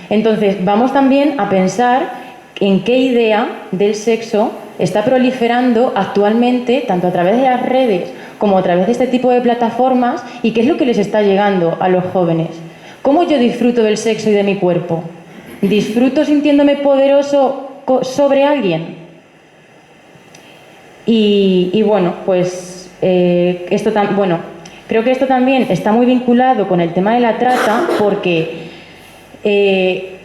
Entonces vamos también a pensar en qué idea del sexo está proliferando actualmente, tanto a través de las redes como a través de este tipo de plataformas, y qué es lo que les está llegando a los jóvenes. ¿Cómo yo disfruto del sexo y de mi cuerpo? ¿Disfruto sintiéndome poderoso sobre alguien? Y bueno, pues creo que esto también está muy vinculado con el tema de la trata, porque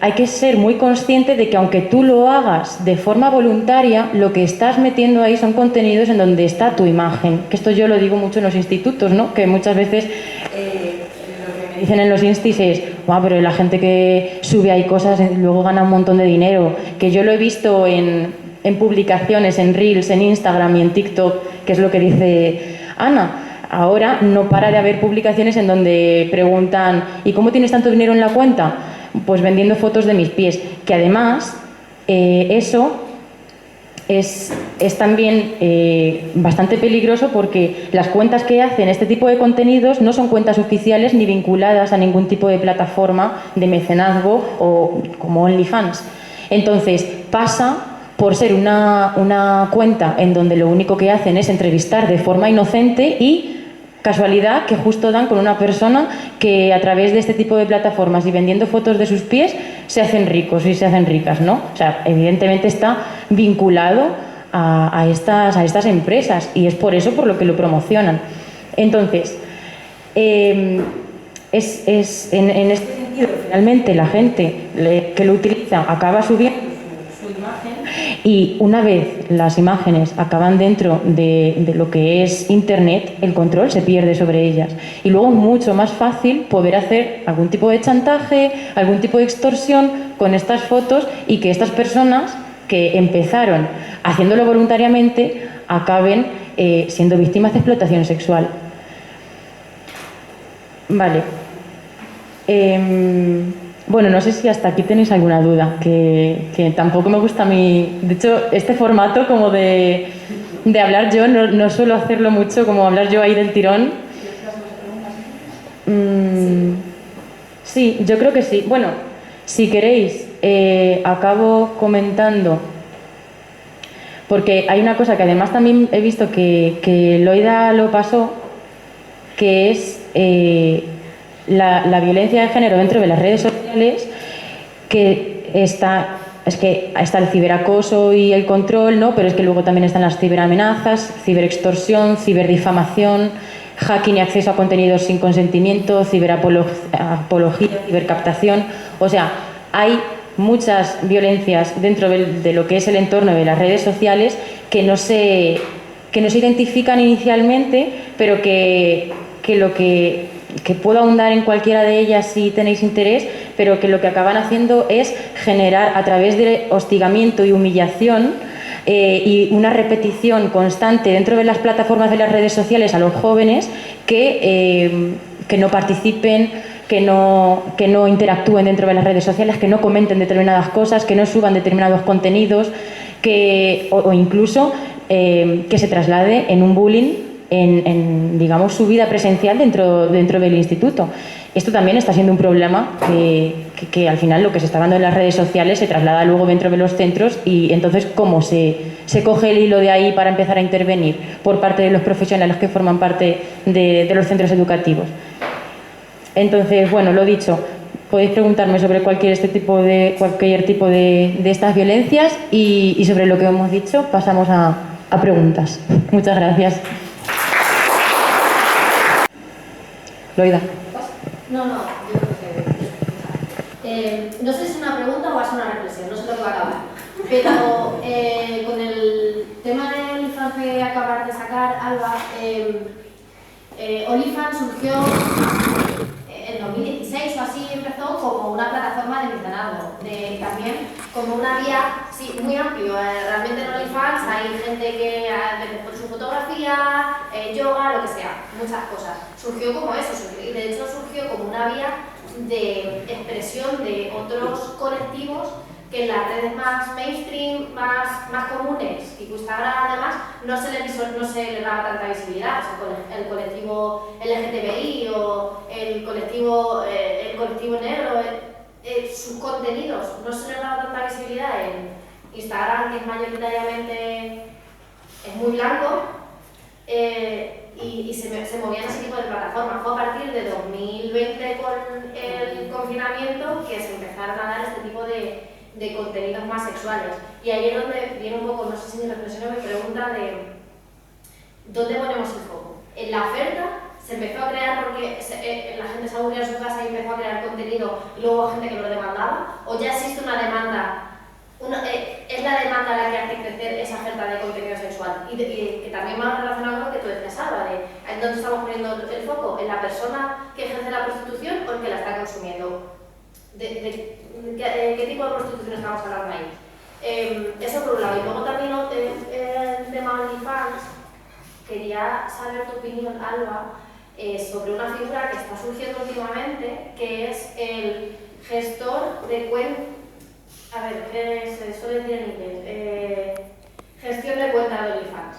hay que ser muy consciente de que aunque tú lo hagas de forma voluntaria, lo que estás metiendo ahí son contenidos en donde está tu imagen. Que esto yo lo digo mucho en los institutos, ¿no? Que muchas veces lo que me dicen en los instis es: "Buah, pero la gente que sube ahí cosas luego gana un montón de dinero", que yo lo he visto en publicaciones, en Reels, en Instagram y en TikTok, que es lo que dice Ana. Ahora no para de haber publicaciones en donde preguntan "¿y cómo tienes tanto dinero en la cuenta?". Pues vendiendo fotos de mis pies, que además eso es también bastante peligroso, porque las cuentas que hacen este tipo de contenidos no son cuentas oficiales ni vinculadas a ningún tipo de plataforma de mecenazgo o como OnlyFans. Entonces pasa por ser una cuenta en donde lo único que hacen es entrevistar de forma inocente y casualidad que justo dan con una persona que a través de este tipo de plataformas y vendiendo fotos de sus pies se hacen ricos y se hacen ricas, ¿no? O sea, evidentemente está vinculado a estas empresas, y es por eso por lo que lo promocionan. Entonces, en este sentido, finalmente la gente que lo utiliza acaba subiendo su imagen, y una vez las imágenes acaban dentro de lo que es Internet, el control se pierde sobre ellas. Y luego es mucho más fácil poder hacer algún tipo de chantaje, algún tipo de extorsión con estas fotos, y que estas personas que empezaron haciéndolo voluntariamente acaben siendo víctimas de explotación sexual. Vale. Bueno, no sé si hasta aquí tenéis alguna duda, que tampoco me gusta a mí. De hecho, este formato como de hablar yo, no suelo hacerlo mucho, como hablar yo ahí del tirón. Sí, yo creo que sí. Bueno, si queréis, acabo comentando, porque hay una cosa que además también he visto que Loida lo pasó, que es la violencia de género dentro de las redes sociales, que está el ciberacoso y el control, ¿no? Pero es que luego también están las ciberamenazas, ciberextorsión, ciberdifamación, hacking y acceso a contenidos sin consentimiento, ciberapología, cibercaptación. O sea, hay muchas violencias dentro de lo que es el entorno de las redes sociales que no se identifican inicialmente, pero que puedo ahondar en cualquiera de ellas si tenéis interés, pero que lo que acaban haciendo es generar, a través de hostigamiento y humillación y una repetición constante dentro de las plataformas de las redes sociales, a los jóvenes que no participen, que no interactúen dentro de las redes sociales, que no comenten determinadas cosas, que no suban determinados contenidos, o incluso que se traslade en un bullying en digamos, su vida presencial dentro del instituto. Esto también está siendo un problema que al final lo que se está dando en las redes sociales se traslada luego dentro de los centros, y entonces ¿cómo se coge el hilo de ahí para empezar a intervenir por parte de los profesionales que forman parte de los centros educativos? Entonces, bueno, lo dicho, podéis preguntarme sobre cualquier tipo de estas violencias, y sobre lo que hemos dicho pasamos a preguntas. Muchas gracias. Loida. No, yo creo que... no sé si es una pregunta o es una reflexión, no sé lo que va a acabar. Pero con el tema del OnlyFans que acabas de sacar, Alba, OnlyFans surgió en 2016 o así, empezó como una plataforma de mecenazgo, también como una vía, sí, muy amplio. Realmente en OnlyFans hay gente que hace su fotografía, yoga, lo que sea, muchas cosas. Surgió como eso, y de hecho surgió como una vía de expresión de otros colectivos que en las redes más mainstream, más comunes, y Instagram además, no se le daba tanta visibilidad. O sea, el colectivo LGTBI o el colectivo negro, sus contenidos no se les daba tanta visibilidad en Instagram, que es mayoritariamente muy blanco, y se movían ese tipo de plataformas. Fue a partir de 2020, con el confinamiento, que se empezaron a dar este tipo de contenidos más sexuales. Y ahí es donde viene un poco, no sé si mi reflexión o mi pregunta, de ¿dónde ponemos el foco? En la oferta se empezó a crear porque la gente se aburría en su casa y empezó a crear contenido, y luego hubo gente que lo demandaba, o ya existe una demanda. Es la demanda la que hace crecer esa oferta de contenido sexual, y que también va relacionado con lo que tú decías, Alba, de ¿En dónde estamos poniendo el foco? ¿En la persona que ejerce la prostitución o en que la está consumiendo? ¿Qué tipo de prostitución estamos hablando ahí? Eso por un lado. Y luego también el tema OnlyFans. Quería saber tu opinión, Alba, sobre una figura que está surgiendo últimamente, que es el gestor de cuentas. A ver, ¿qué se suele decir en inglés? Gestión de cuentas de OnlyFans.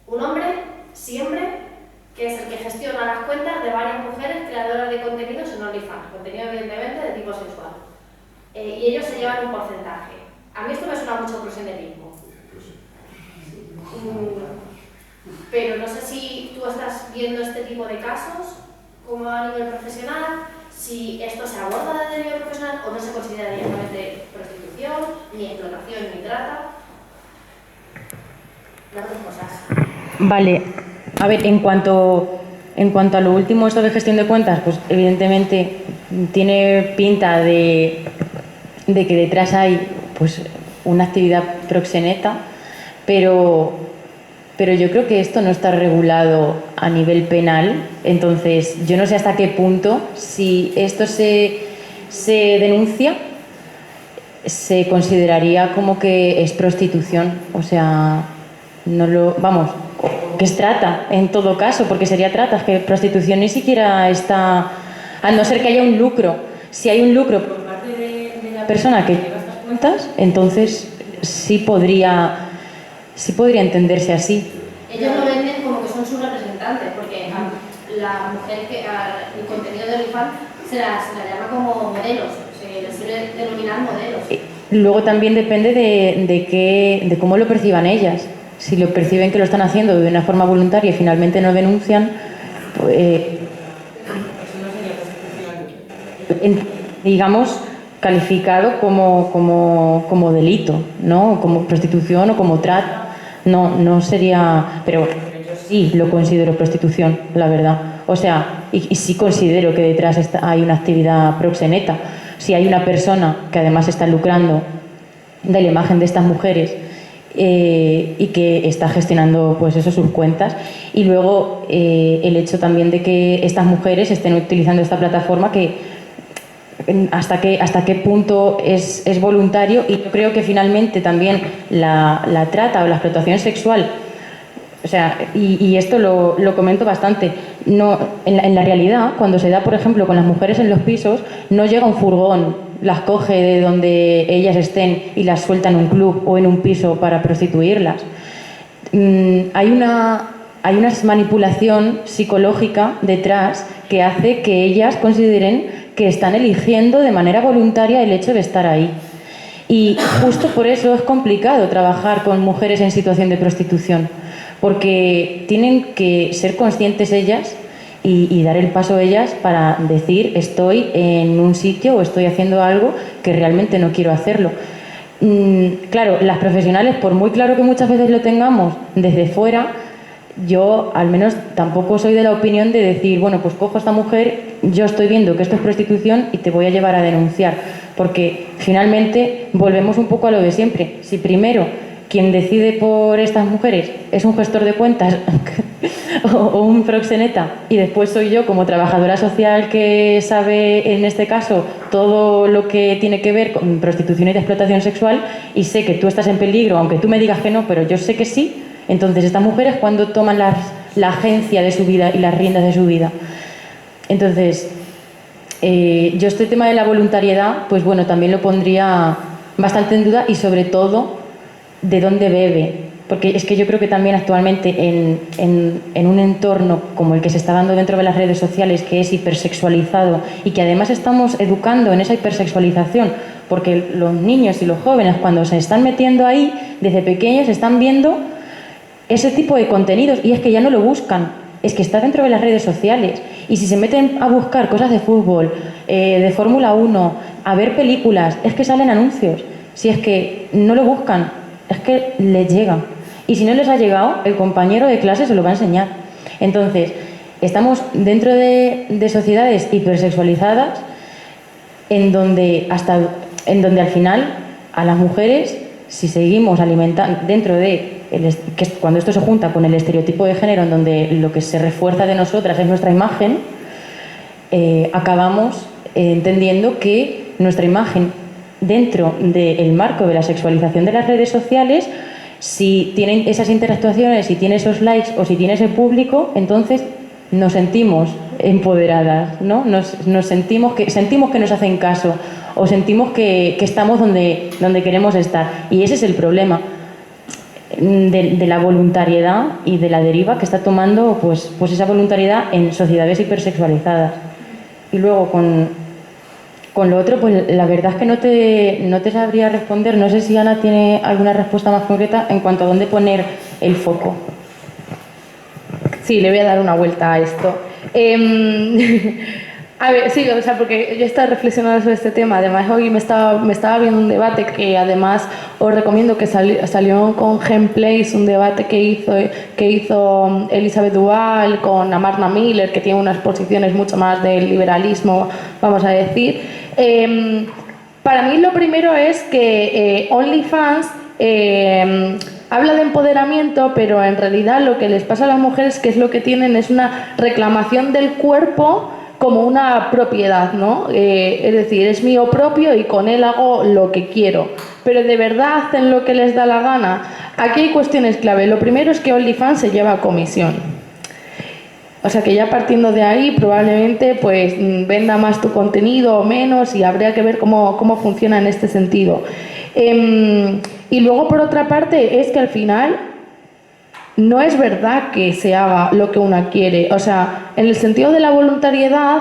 Un hombre, siempre, que es el que gestiona las cuentas de varias mujeres creadoras de contenidos en OnlyFans, contenido evidentemente de tipo sexual. Y ellos se llevan un porcentaje. A mí esto me suena mucho proxenetismo. Pero no sé si tú estás viendo este tipo de casos como a nivel profesional, si esto se aborda desde el nivel profesional o no se considera directamente prostitución, ni explotación, ni trata. Las dos cosas. Vale, a ver, en cuanto a lo último, esto de gestión de cuentas, pues evidentemente tiene pinta de que detrás hay pues una actividad proxeneta, pero yo creo que esto no está regulado a nivel penal, entonces yo no sé hasta qué punto, si esto se denuncia, se consideraría como que es prostitución, o sea, no lo, vamos, que es trata en todo caso, porque sería trata, es que prostitución ni siquiera está, a no ser que haya un lucro. Si hay un lucro por parte de la persona que lleva estas cuentas, entonces sí podría entenderse así. Ellos lo venden como que son sus representantes, porque a la mujer que el contenido de OnlyFans se la llama como modelos, se les suele denominar modelos. Luego también depende de cómo lo perciban ellas. Si lo perciben que lo están haciendo de una forma voluntaria y finalmente no denuncian, pues, digamos, calificado como delito, ¿no? Como prostitución o como trata. No sería, pero yo sí lo considero prostitución, la verdad. O sea, y sí considero que detrás hay una actividad proxeneta. Si hay una persona que además está lucrando de la imagen de estas mujeres y que está gestionando pues eso, sus cuentas, y luego el hecho también de que estas mujeres estén utilizando esta plataforma, que hasta qué punto es voluntario, y yo creo que finalmente también la trata o la explotación sexual, o sea, y esto lo comento bastante, no, en la realidad, cuando se da, por ejemplo, con las mujeres en los pisos, no llega un furgón, las coge de donde ellas estén y las suelta en un club o en un piso para prostituirlas. Hay una manipulación psicológica detrás que hace que ellas consideren que están eligiendo de manera voluntaria el hecho de estar ahí. Y justo por eso es complicado trabajar con mujeres en situación de prostitución, porque tienen que ser conscientes ellas y dar el paso ellas para decir estoy en un sitio o estoy haciendo algo que realmente no quiero hacerlo. Claro, las profesionales, por muy claro que muchas veces lo tengamos desde fuera, yo al menos tampoco soy de la opinión de decir, bueno, pues cojo a esta mujer, yo estoy viendo que esto es prostitución y te voy a llevar a denunciar, porque finalmente volvemos un poco a lo de siempre. Si primero quien decide por estas mujeres es un gestor de cuentas o un proxeneta, y después soy yo como trabajadora social que sabe en este caso todo lo que tiene que ver con prostitución y de explotación sexual, y sé que tú estás en peligro, aunque tú me digas que no, pero yo sé que sí, entonces estas mujeres, ¿cuándo toman la agencia de su vida y las riendas de su vida? Entonces, yo este tema de la voluntariedad, pues bueno, también lo pondría bastante en duda, y sobre todo de dónde bebe, porque es que yo creo que también actualmente en un entorno como el que se está dando dentro de las redes sociales, que es hipersexualizado, y que además estamos educando en esa hipersexualización, porque los niños y los jóvenes, cuando se están metiendo ahí desde pequeños, están viendo ese tipo de contenidos, y es que ya no lo buscan, es que está dentro de las redes sociales, y si se meten a buscar cosas de fútbol, de Fórmula 1, a ver películas, es que salen anuncios. Si es que no lo buscan, es que les llega, y si no les ha llegado, el compañero de clase se lo va a enseñar. Entonces, estamos dentro de sociedades hipersexualizadas en donde al final a las mujeres, si seguimos alimentando dentro de cuando esto se junta con el estereotipo de género, en donde lo que se refuerza de nosotras es nuestra imagen, acabamos entendiendo que nuestra imagen dentro del marco de la sexualización de las redes sociales, si tienen esas interactuaciones, si tiene esos likes o si tiene ese público, entonces nos sentimos empoderadas, ¿no? Nos sentimos que nos hacen caso, o sentimos que estamos donde queremos estar. Y ese es el problema de la voluntariedad y de la deriva que está tomando pues esa voluntariedad en sociedades hipersexualizadas. Y luego con lo otro, pues la verdad es que no te sabría responder. No sé si Ana tiene alguna respuesta más concreta en cuanto a dónde poner el foco. Sí, le voy a dar una vuelta a esto. A ver, sí, o sea, porque yo estaba reflexionando sobre este tema. Además, hoy me estaba viendo un debate que además os recomiendo, que salió con Gameplays, un debate que hizo Elizabeth Duval con Amarna Miller, que tiene unas posiciones mucho más del liberalismo, vamos a decir. Para mí lo primero es que OnlyFans habla de empoderamiento, pero en realidad lo que les pasa a las mujeres, que es lo que tienen, es una reclamación del cuerpo como una propiedad, ¿no? Es decir, es mío propio y con él hago lo que quiero. Pero ¿de verdad hacen lo que les da la gana? Aquí hay cuestiones clave. Lo primero es que OnlyFans se lleva a comisión. O sea que ya partiendo de ahí probablemente pues venda más tu contenido o menos, y habría que ver cómo funciona en este sentido. Y luego, por otra parte, es que al final no es verdad que se haga lo que una quiere. O sea, en el sentido de la voluntariedad,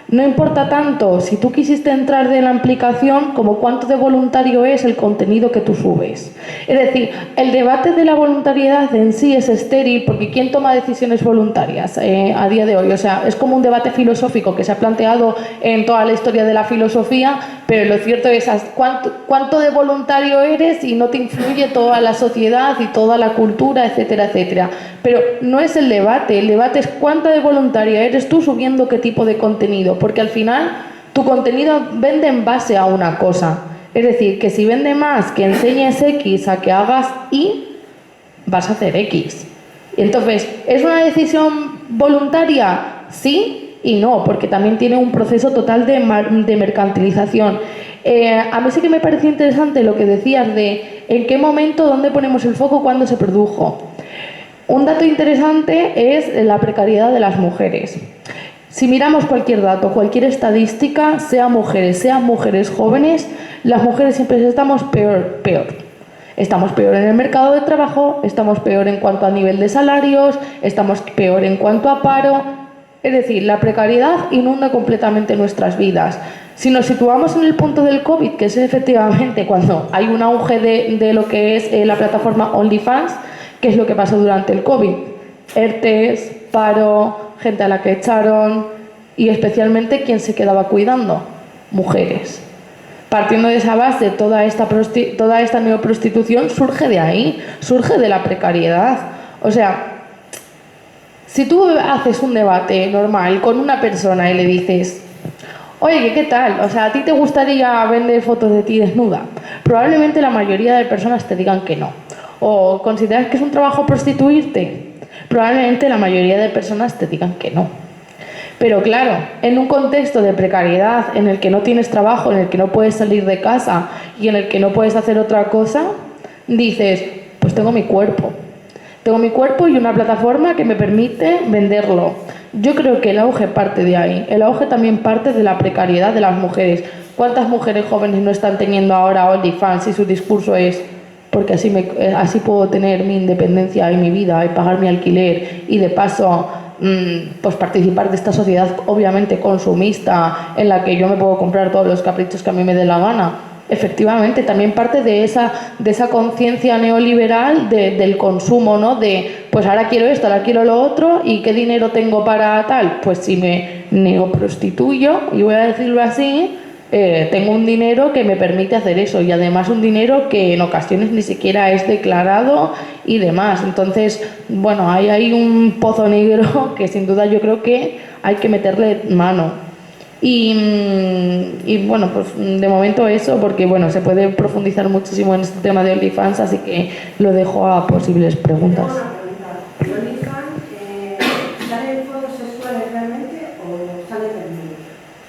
no importa tanto si tú quisiste entrar de la aplicación como cuánto de voluntario es el contenido que tú subes. Es decir, el debate de la voluntariedad en sí es estéril, porque ¿quién toma decisiones voluntarias a día de hoy? O sea, es como un debate filosófico que se ha planteado en toda la historia de la filosofía, pero lo cierto es cuánto de voluntario eres y no te influye toda la sociedad y toda la cultura, etcétera, etcétera. Pero no es el debate es cuánta de voluntaria eres tú subiendo qué tipo de contenido, porque al final tu contenido vende en base a una cosa. Es decir, que si vende más que enseñes X a que hagas Y, vas a hacer X. Entonces, ¿es una decisión voluntaria? Sí y no, porque también tiene un proceso total de mercantilización. A mí sí que me pareció interesante lo que decías de en qué momento, dónde ponemos el foco, cuándo se produjo. Un dato interesante es la precariedad de las mujeres. Si miramos cualquier dato, cualquier estadística, sean mujeres jóvenes, las mujeres siempre estamos peor. Estamos peor en el mercado de trabajo, estamos peor en cuanto a nivel de salarios, estamos peor en cuanto a paro. Es decir, la precariedad inunda completamente nuestras vidas. Si nos situamos en el punto del COVID, que es efectivamente cuando hay un auge de lo que es la plataforma OnlyFans, ¿qué es lo que pasó durante el COVID? ERTES, paro, gente a la que echaron, y especialmente ¿quién se quedaba cuidando? Mujeres. Partiendo de esa base, toda esta neoprostitución surge de ahí, surge de la precariedad. O sea, si tú haces un debate normal con una persona y le dices, oye, ¿qué tal? O sea, ¿a ti te gustaría vender fotos de ti desnuda? Probablemente la mayoría de personas te digan que no. ¿O consideras que es un trabajo prostituirte? Probablemente la mayoría de personas te digan que no. Pero claro, en un contexto de precariedad, en el que no tienes trabajo, en el que no puedes salir de casa y en el que no puedes hacer otra cosa, dices, pues tengo mi cuerpo. Tengo mi cuerpo y una plataforma que me permite venderlo. Yo creo que el auge parte de ahí. El auge también parte de la precariedad de las mujeres. ¿Cuántas mujeres jóvenes no están teniendo ahora OnlyFans y su discurso es porque así puedo tener mi independencia y mi vida y pagar mi alquiler y de paso pues participar de esta sociedad obviamente consumista en la que yo me puedo comprar todos los caprichos que a mí me dé la gana? Efectivamente, también parte de esa conciencia neoliberal del consumo, ¿no? De, pues ahora quiero esto, ahora quiero lo otro, ¿y qué dinero tengo para tal? Pues si me neoprostituyo, y voy a decirlo así, tengo un dinero que me permite hacer eso, y además un dinero que en ocasiones ni siquiera es declarado y demás. Entonces, bueno, hay un pozo negro que sin duda yo creo que hay que meterle mano. Y bueno, pues de momento eso, porque bueno, se puede profundizar muchísimo en este tema de OnlyFans, así que lo dejo a posibles preguntas. Tengo una pregunta. ¿El OnlyFans sale fotos sexuales realmente o sale femenino?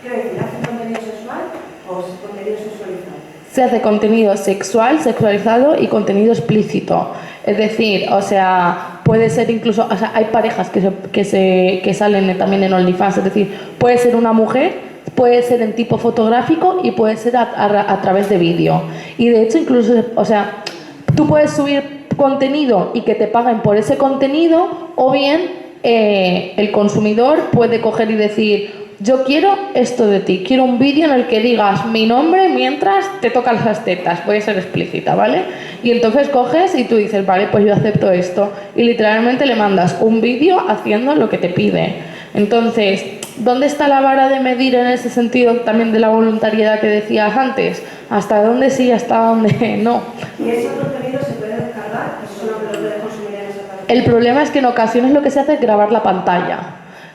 Quiero decir, ¿hace contenido sexual o contenido sexualizado? Se hace contenido sexual, sexualizado y contenido explícito. Es decir, o sea, puede ser incluso, o sea, hay parejas que salen también en OnlyFans, es decir, puede ser una mujer, puede ser en tipo fotográfico y puede ser a través de vídeo. Y de hecho, incluso, o sea, tú puedes subir contenido y que te paguen por ese contenido, o bien el consumidor puede coger y decir: yo quiero esto de ti, quiero un vídeo en el que digas mi nombre mientras te tocan las tetas, puede ser explícita, ¿vale? Y entonces coges y tú dices: vale, pues yo acepto esto, y literalmente le mandas un vídeo haciendo lo que te pide. Entonces, ¿dónde está la vara de medir en ese sentido también de la voluntariedad que decías antes? ¿Hasta dónde sí, hasta dónde no? ¿Y ese contenido se puede descargar? ¿O solo lo puede consumir en esa plataforma? El problema es que en ocasiones lo que se hace es grabar la pantalla.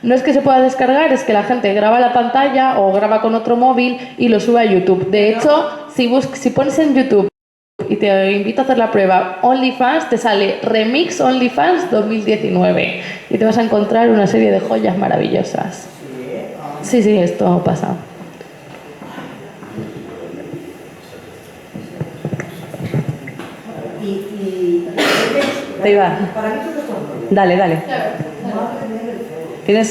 No es que se pueda descargar, es que la gente graba la pantalla o graba con otro móvil y lo sube a YouTube. De hecho, si pones en YouTube y te invito a hacer la prueba OnlyFans, te sale Remix OnlyFans 2019 y te vas a encontrar una serie de joyas maravillosas. Sí, esto pasa. Te iba. Para mí todo esto es nuevo. Dale. Madre mía del cielo. ¿Tienes?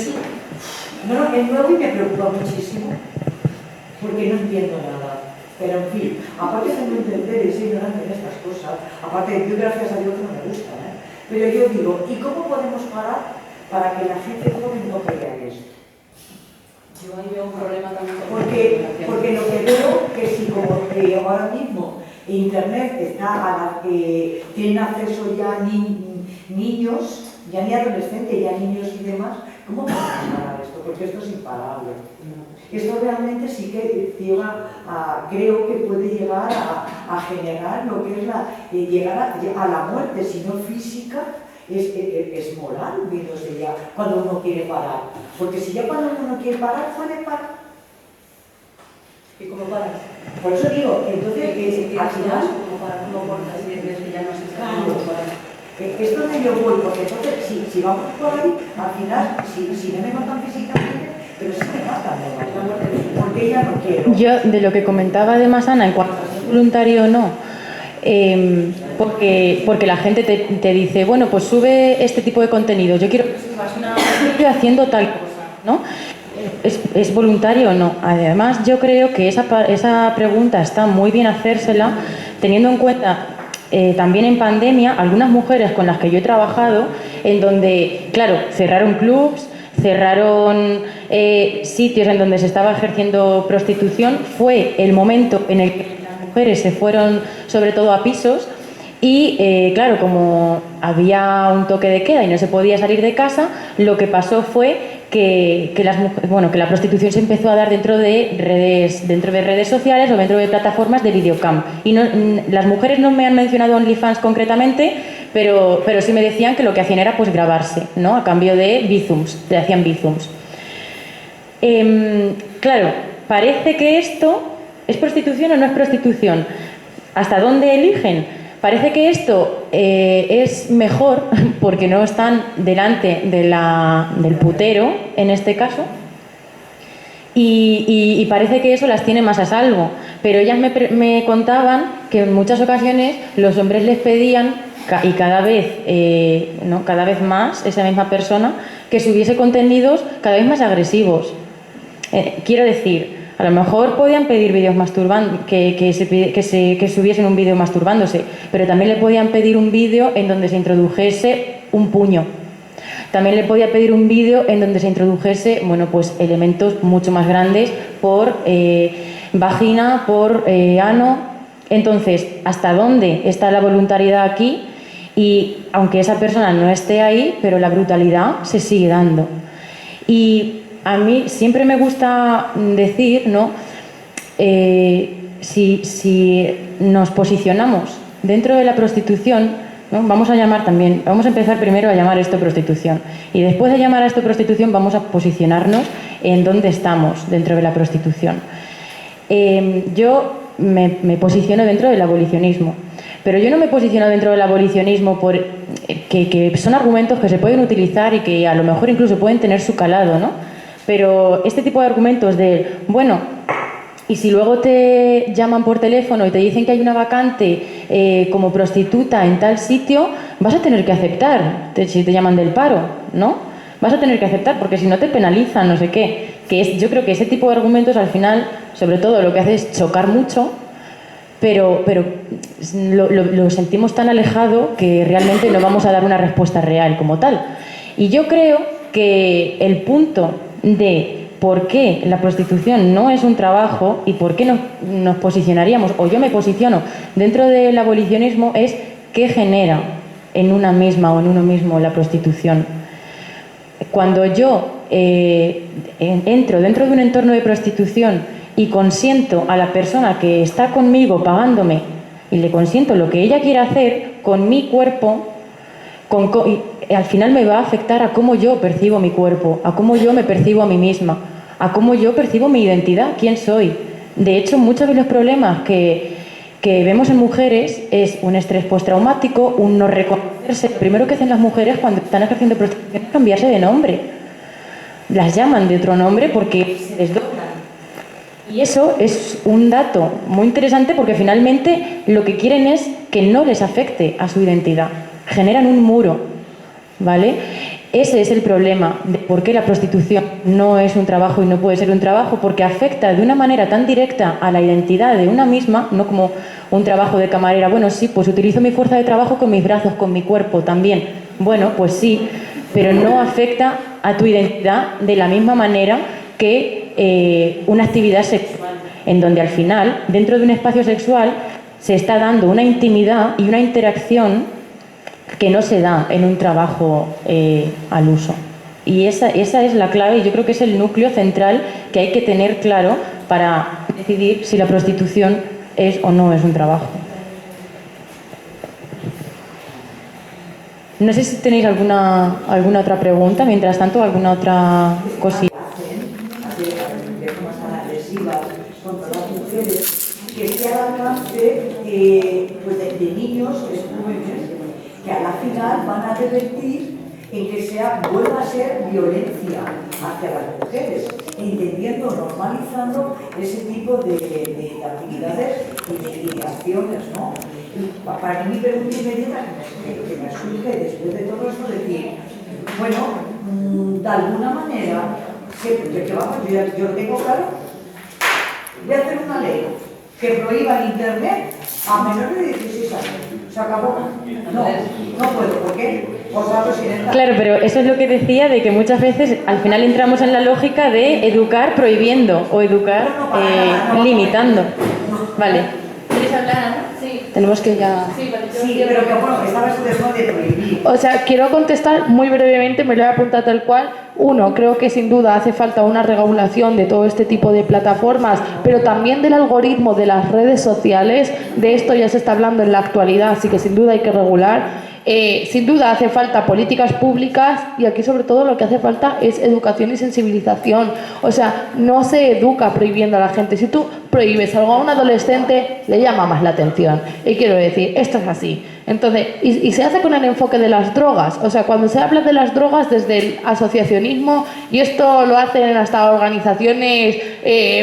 No, es nuevo y me preocupa muchísimo porque no entiendo nada. Pero en fin, aparte de no entender y ser ignorante en estas cosas, aparte de que gracias a Dios no me gustan, pero yo digo, ¿y cómo podemos parar para que la gente joven no crea en esto? Yo ahí veo un problema también. Porque lo que veo que si como ahora mismo Internet está tienen acceso ya niños, ya ni adolescentes, ya niños y demás, ¿cómo podemos parar esto? Porque esto es imparable. Esto realmente sí que creo que puede llegar a generar lo que es llegar a la muerte, si no física, es moral, viéndose ya cuando uno quiere parar. Porque si ya cuando uno quiere parar, puede parar. ¿Y cómo paras? Por eso digo, entonces, al final... ¿Cómo cortas si ves que ya no se sabe Claro. cómo parar? Es donde yo voy, porque entonces, si vamos por ahí, al final, si no me matan físicamente, pero sí me matan, porque ya no quiero. Yo, de lo que comentaba además Ana, en cuanto a ser voluntario o no, porque la gente te dice, bueno, pues sube este tipo de contenido, yo quiero que subas una vídeo haciendo tal cosa, ¿no? ¿Es voluntario o no? Además, yo creo que esa pregunta está muy bien hacérsela, teniendo en cuenta también en pandemia, algunas mujeres con las que yo he trabajado, en donde, claro, cerraron clubs, cerraron sitios en donde se estaba ejerciendo prostitución. Fue el momento en el que las mujeres se fueron sobre todo a pisos y claro, como había un toque de queda y no se podía salir de casa, lo que pasó fue que la prostitución se empezó a dar dentro de redes sociales o dentro de plataformas de videocam. Y las mujeres no me han mencionado OnlyFans concretamente, pero sí me decían que lo que hacían era pues grabarse, ¿no? A cambio de bizums, le hacían bizums. Claro, parece que esto es prostitución o no es prostitución. ¿Hasta dónde eligen? Parece que esto es mejor porque no están delante del putero, en este caso, y parece que eso las tiene más a salvo. Pero ellas me contaban que en muchas ocasiones los hombres les pedían, y cada vez más, esa misma persona, que subiese contenidos cada vez más agresivos. Quiero decir, a lo mejor podían pedir vídeos masturbando, que subiesen un vídeo masturbándose, pero también le podían pedir un vídeo en donde se introdujese un puño. También le podía pedir un vídeo en donde se introdujese, bueno, pues elementos mucho más grandes por vagina, por ano. Entonces, ¿hasta dónde está la voluntariedad aquí? Y aunque esa persona no esté ahí, pero la brutalidad se sigue dando. Y a mí siempre me gusta decir, ¿no? Si nos posicionamos dentro de la prostitución, ¿no? Vamos a empezar primero a llamar esto prostitución. Y después de llamar a esto prostitución vamos a posicionarnos en dónde estamos dentro de la prostitución. Yo me posiciono dentro del abolicionismo. Pero yo no me posiciono dentro del abolicionismo por que son argumentos que se pueden utilizar y que a lo mejor incluso pueden tener su calado, ¿no? Pero este tipo de argumentos de, bueno, y si luego te llaman por teléfono y te dicen que hay una vacante como prostituta en tal sitio, vas a tener que aceptar, si te llaman del paro, ¿no? Vas a tener que aceptar porque si no te penalizan, no sé qué. Yo creo que ese tipo de argumentos al final, sobre todo, lo que hace es chocar mucho, pero lo sentimos tan alejado que realmente no vamos a dar una respuesta real como tal. Y yo creo que el punto de por qué la prostitución no es un trabajo y por qué nos posicionaríamos, o yo me posiciono dentro del abolicionismo, es qué genera en una misma o en uno mismo la prostitución. Cuando yo entro dentro de un entorno de prostitución y consiento a la persona que está conmigo pagándome y le consiento lo que ella quiere hacer con mi cuerpo, y al final me va a afectar a cómo yo percibo mi cuerpo, a cómo yo me percibo a mí misma, a cómo yo percibo mi identidad, quién soy. De hecho, muchos de los problemas que vemos en mujeres es un estrés postraumático, un no reconocerse. Lo primero que hacen las mujeres cuando están ejerciendo prostitución es cambiarse de nombre. Las llaman de otro nombre porque se desdoblan. Y eso es un dato muy interesante porque finalmente lo que quieren es que no les afecte a su identidad. Generan un muro, ¿vale? Ese es el problema de por qué la prostitución no es un trabajo y no puede ser un trabajo, porque afecta de una manera tan directa a la identidad de una misma, no como un trabajo de camarera. Bueno, sí, pues utilizo mi fuerza de trabajo con mis brazos, con mi cuerpo también. Bueno, pues sí, pero no afecta a tu identidad de la misma manera que una actividad sexual, en donde al final, dentro de un espacio sexual, se está dando una intimidad y una interacción que no se da en un trabajo al uso. Y esa es la clave y yo creo que es el núcleo central que hay que tener claro para decidir si la prostitución es o no es un trabajo. No sé si tenéis alguna otra pregunta, mientras tanto, alguna otra cosilla. De formas tan agresivas contra las mujeres, que esté al alcance de niños jóvenes que a la final van a revertir en que vuelva a ser violencia hacia las mujeres, entendiendo, normalizando ese tipo de actividades y de acciones, ¿no? Y para mí mi pregunta inmediata que me surge después de todo esto es decir, bueno, de alguna manera, que vamos, yo lo tengo claro, voy a hacer una ley que prohíba el internet a menores de 16 años. Se acabó. No puedo. ¿Por qué? Claro, pero eso es lo que decía, de que muchas veces al final entramos en la lógica de educar prohibiendo o educar limitando. Vale. ¿Quieres hablar? Sí. Tenemos que ya... Sí, pero que bueno, estaba eso de prohibir. O sea, quiero contestar muy brevemente, me lo he apuntado tal cual. Uno, creo que sin duda hace falta una regulación de todo este tipo de plataformas, pero también del algoritmo de las redes sociales. De esto ya se está hablando en la actualidad, así que sin duda hay que regular. Sin duda hace falta políticas públicas y aquí sobre todo lo que hace falta es educación y sensibilización. O sea, no se educa prohibiendo a la gente. Si tú prohíbes algo a un adolescente, le llama más la atención. Y quiero decir, esto es así. Entonces, y se hace con el enfoque de las drogas. O sea, cuando se habla de las drogas desde el asociacionismo, y esto lo hacen hasta organizaciones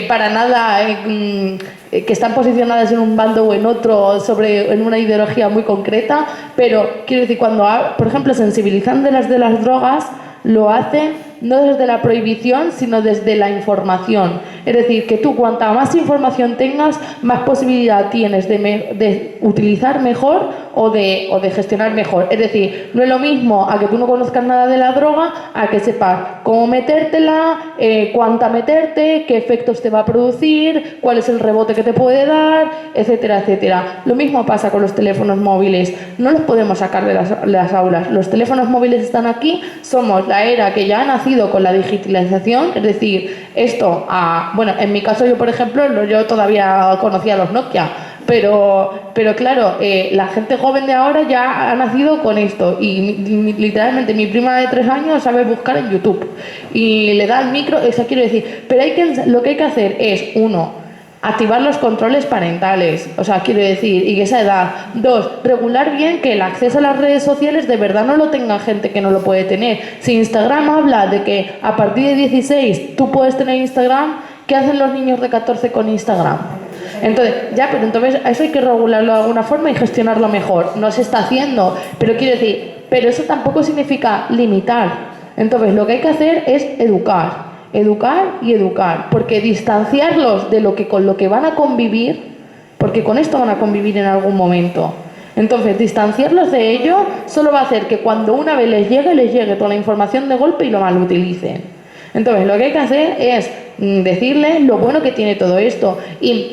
para nada que están posicionadas en un bando o en otro, en una ideología muy concreta, pero quiero decir, cuando, por ejemplo, sensibilizan de las drogas, lo hacen no desde la prohibición, sino desde la información. Es decir, que tú cuanta más información tengas, más posibilidad tienes de utilizar mejor o de gestionar mejor. Es decir, no es lo mismo a que tú no conozcas nada de la droga, a que sepas cómo metértela, cuánta meterte, qué efectos te va a producir, cuál es el rebote que te puede dar, etcétera, etcétera. Lo mismo pasa con los teléfonos móviles. No los podemos sacar de las aulas. Los teléfonos móviles están aquí, somos la era que ya ha nacido con la digitalización, es decir, esto, bueno, en mi caso yo, por ejemplo, yo todavía conocía los Nokia, pero claro, la gente joven de ahora ya ha nacido con esto y literalmente mi prima de 3 años sabe buscar en YouTube y le da el micro, o sea, quiero decir, pero lo que hay que hacer es, 1, activar los controles parentales, o sea, quiero decir, y esa edad. 2, regular bien que el acceso a las redes sociales de verdad no lo tenga gente que no lo puede tener. Si Instagram habla de que a partir de 16 tú puedes tener Instagram, ¿qué hacen los niños de 14 con Instagram? Entonces, pero entonces eso hay que regularlo de alguna forma y gestionarlo mejor. No se está haciendo, pero quiero decir, pero eso tampoco significa limitar. Entonces, lo que hay que hacer es educar y educar, porque distanciarlos de con lo que van a convivir, porque con esto van a convivir en algún momento. Entonces, distanciarlos de ello solo va a hacer que cuando una vez les llegue toda la información de golpe y lo malutilicen. Entonces, lo que hay que hacer es decirles lo bueno que tiene todo esto. Y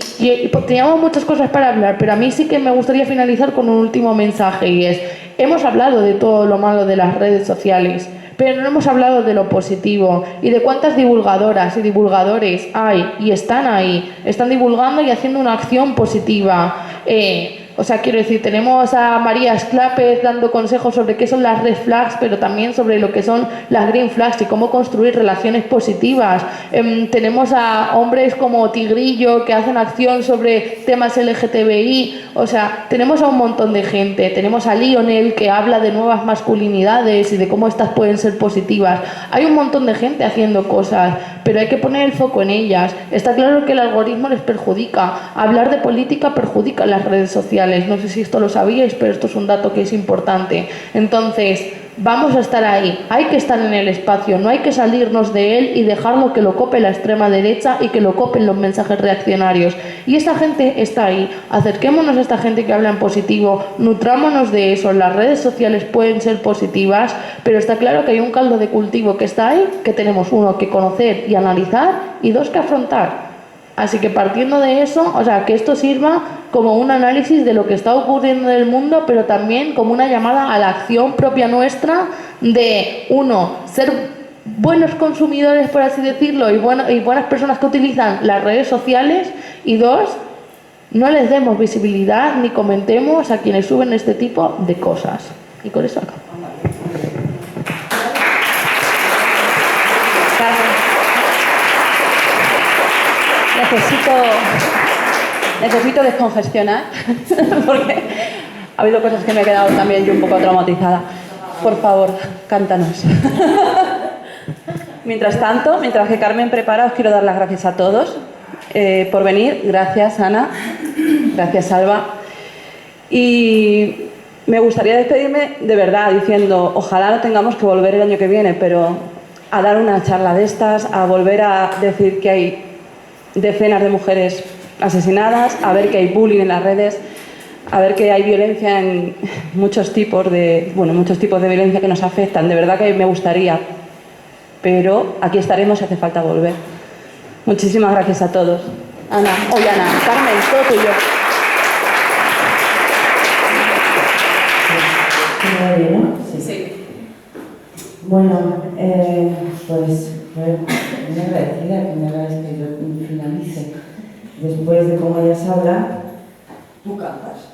teníamos muchas cosas para hablar, pero a mí sí que me gustaría finalizar con un último mensaje, y es: hemos hablado de todo lo malo de las redes sociales, pero no hemos hablado de lo positivo y de cuántas divulgadoras y divulgadores hay y están ahí, están divulgando y haciendo una acción positiva. O sea, quiero decir, tenemos a María Esclapez dando consejos sobre qué son las red flags, pero también sobre lo que son las green flags y cómo construir relaciones positivas. Tenemos a hombres como Tigrillo que hacen acción sobre temas LGTBI. O sea, tenemos a un montón de gente. Tenemos a Lionel que habla de nuevas masculinidades y de cómo estas pueden ser positivas. Hay un montón de gente haciendo cosas, pero hay que poner el foco en ellas. Está claro que el algoritmo les perjudica. Hablar de política perjudica las redes sociales. No sé si esto lo sabíais, pero esto es un dato que es importante. Entonces, vamos a estar ahí. Hay que estar en el espacio, no hay que salirnos de él y dejarlo que lo cope la extrema derecha y que lo copen los mensajes reaccionarios. Y esta gente está ahí. Acerquémonos a esta gente que habla en positivo, nutrámonos de eso. Las redes sociales pueden ser positivas, pero está claro que hay un caldo de cultivo que está ahí, que tenemos, 1, que conocer y analizar, y 2, que afrontar. Así que partiendo de eso, o sea, que esto sirva como un análisis de lo que está ocurriendo en el mundo, pero también como una llamada a la acción propia nuestra de, 1, ser buenos consumidores, por así decirlo, y buenas personas que utilizan las redes sociales, y 2, no les demos visibilidad ni comentemos a quienes suben este tipo de cosas. Y con eso acabo. Necesito descongestionar porque ha habido cosas que me he quedado también yo un poco traumatizada. Por favor, cántanos. Mientras tanto, mientras que Carmen prepara, os quiero dar las gracias a todos por venir. Gracias, Ana. Gracias, Alba. Y me gustaría despedirme de verdad diciendo, ojalá no tengamos que volver el año que viene, pero a dar una charla de estas, a volver a decir que hay decenas de mujeres asesinadas, a ver que hay bullying en las redes, a ver que hay violencia en muchos tipos de violencia que nos afectan. De verdad que me gustaría, pero aquí estaremos si hace falta volver. Muchísimas gracias a todos. Ana, Carmen, todo tuyo. Sí. Bueno, pues muy agradecida que me hagáis que yo finalice. Después de cómo ellas hablan, ¿Tú cantas?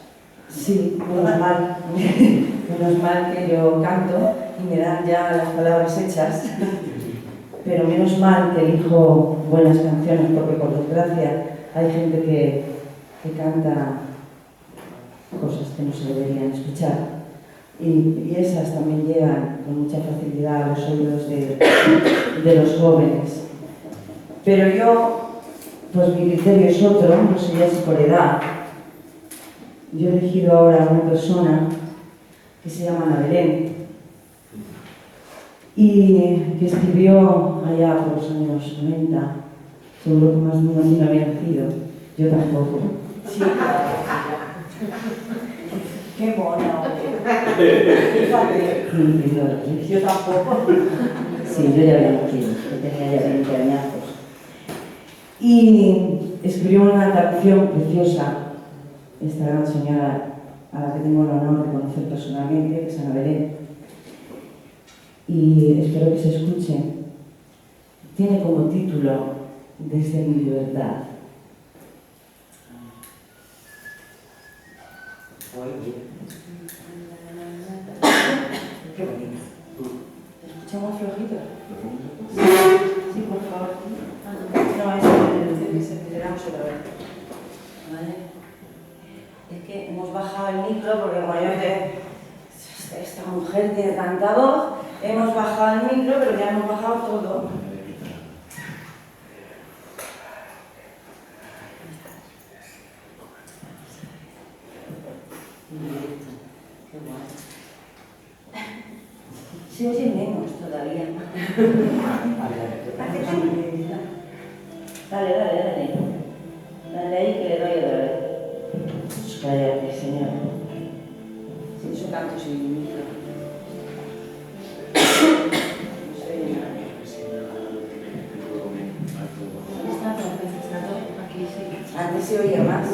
sí, menos mal. Menos mal que yo canto y me dan ya las palabras hechas. Pero menos mal que elijo buenas canciones, porque por desgracia hay gente que canta cosas que no se deberían escuchar. Y esas también llegan con mucha facilidad a los oídos de los jóvenes. Pero yo, pues mi criterio es otro, no sé ya si por edad. Yo he elegido ahora a una persona que se llama Ana Belén y que escribió allá por los años 90, seguro que más de uno no había nacido, yo tampoco. Sí, claro. Qué mona, fíjate. Yo tampoco. Sí, yo ya había nacido, yo tenía ya 20 añazos. Y escribió una canción preciosa, esta gran señora a la que tengo el honor de conocer personalmente, que es Ana Belén. Y espero que se escuche. Tiene como título Desde mi libertad. Qué bonito. ¿Escuchamos flojito? Sí, por favor. No, le damos otra vez. Vale. Es que hemos bajado el micro porque como yo esta mujer tiene tanta voz, hemos bajado el micro, pero ya hemos bajado todo. Qué guay. Se oye menos todavía. Dale, dale, dale. Dale ahí que le doy otra vez. Cállate, señor. Si eso canto sin micro. No se oye nada. Antes se oía más.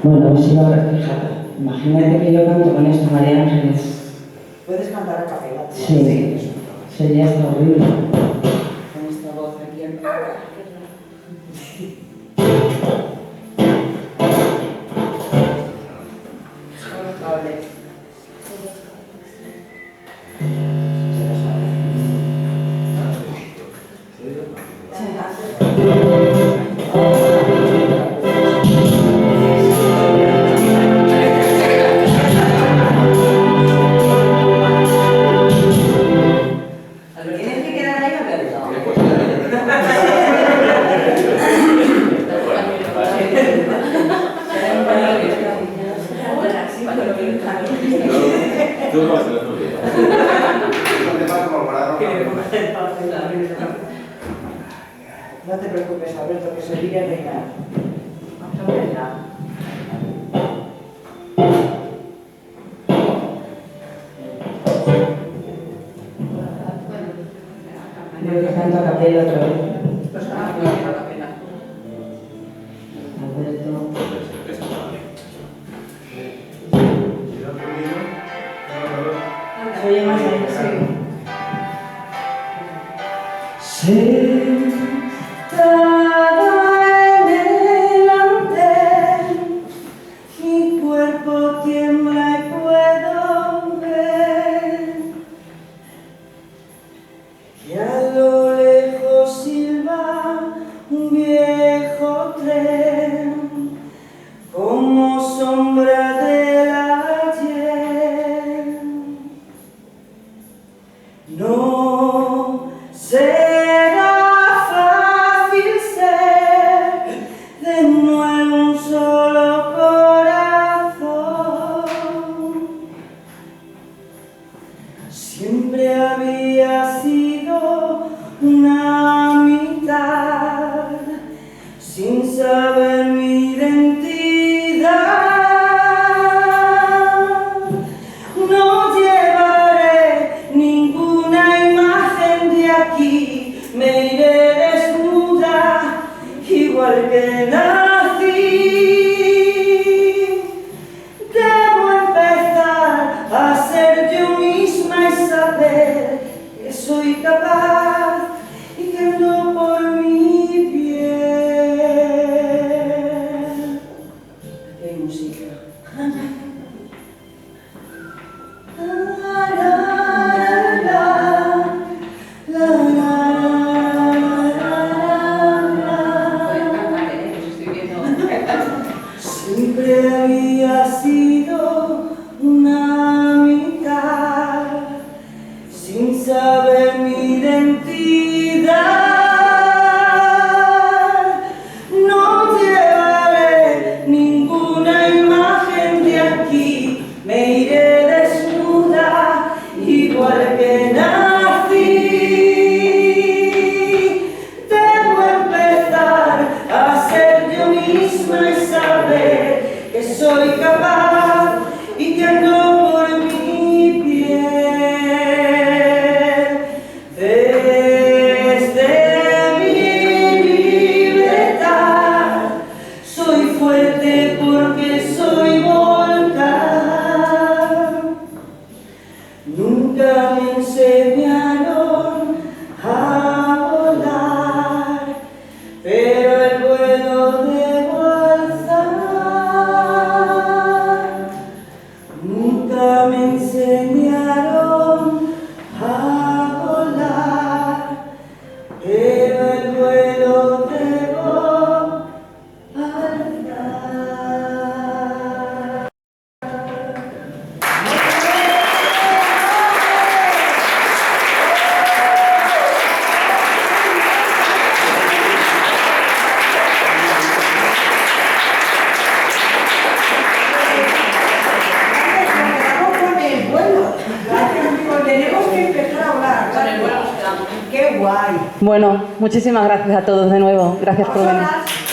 Bueno, pues si ahora fíjate. Imagínate que yo canto con esto, María Ángeles. Puedes cantar a capela. Sí, sería hasta horrible. Con esta voz aquí en... No te preocupes, Alberto, que se diga reina. Yo que canto a capela otra vez. Alberto. Se oye más ahí, sí. Sentada en el andén, mi cuerpo tiembla y puedo ver que a lo lejos silba un viejo tren como sombra del ayer. No será fácil ser de nuevo un solo corazón. Siempre había sido una mitad, sin saber mi identidad. No llevaré ninguna imagen de aquí, me iré desnuda, igual que nací. Debo empezar a ser yo misma y saber que soy capaz y que no por mi piel. Qué música. Siempre había sido una mitad, sin saber mi identidad. No llevaré ninguna imagen de aquí, me iré desnuda, igual que nací. Debo empezar a ser yo misma y saber que soy capaz y que ando por mi piel. Desde mi libertad soy fuerte porque soy volcán. Nunca me enseñaron a volar, pero el vuelo debo alzar. ¡Qué guay! Bueno, muchísimas gracias a todos de nuevo. Gracias por venir. Vosotras.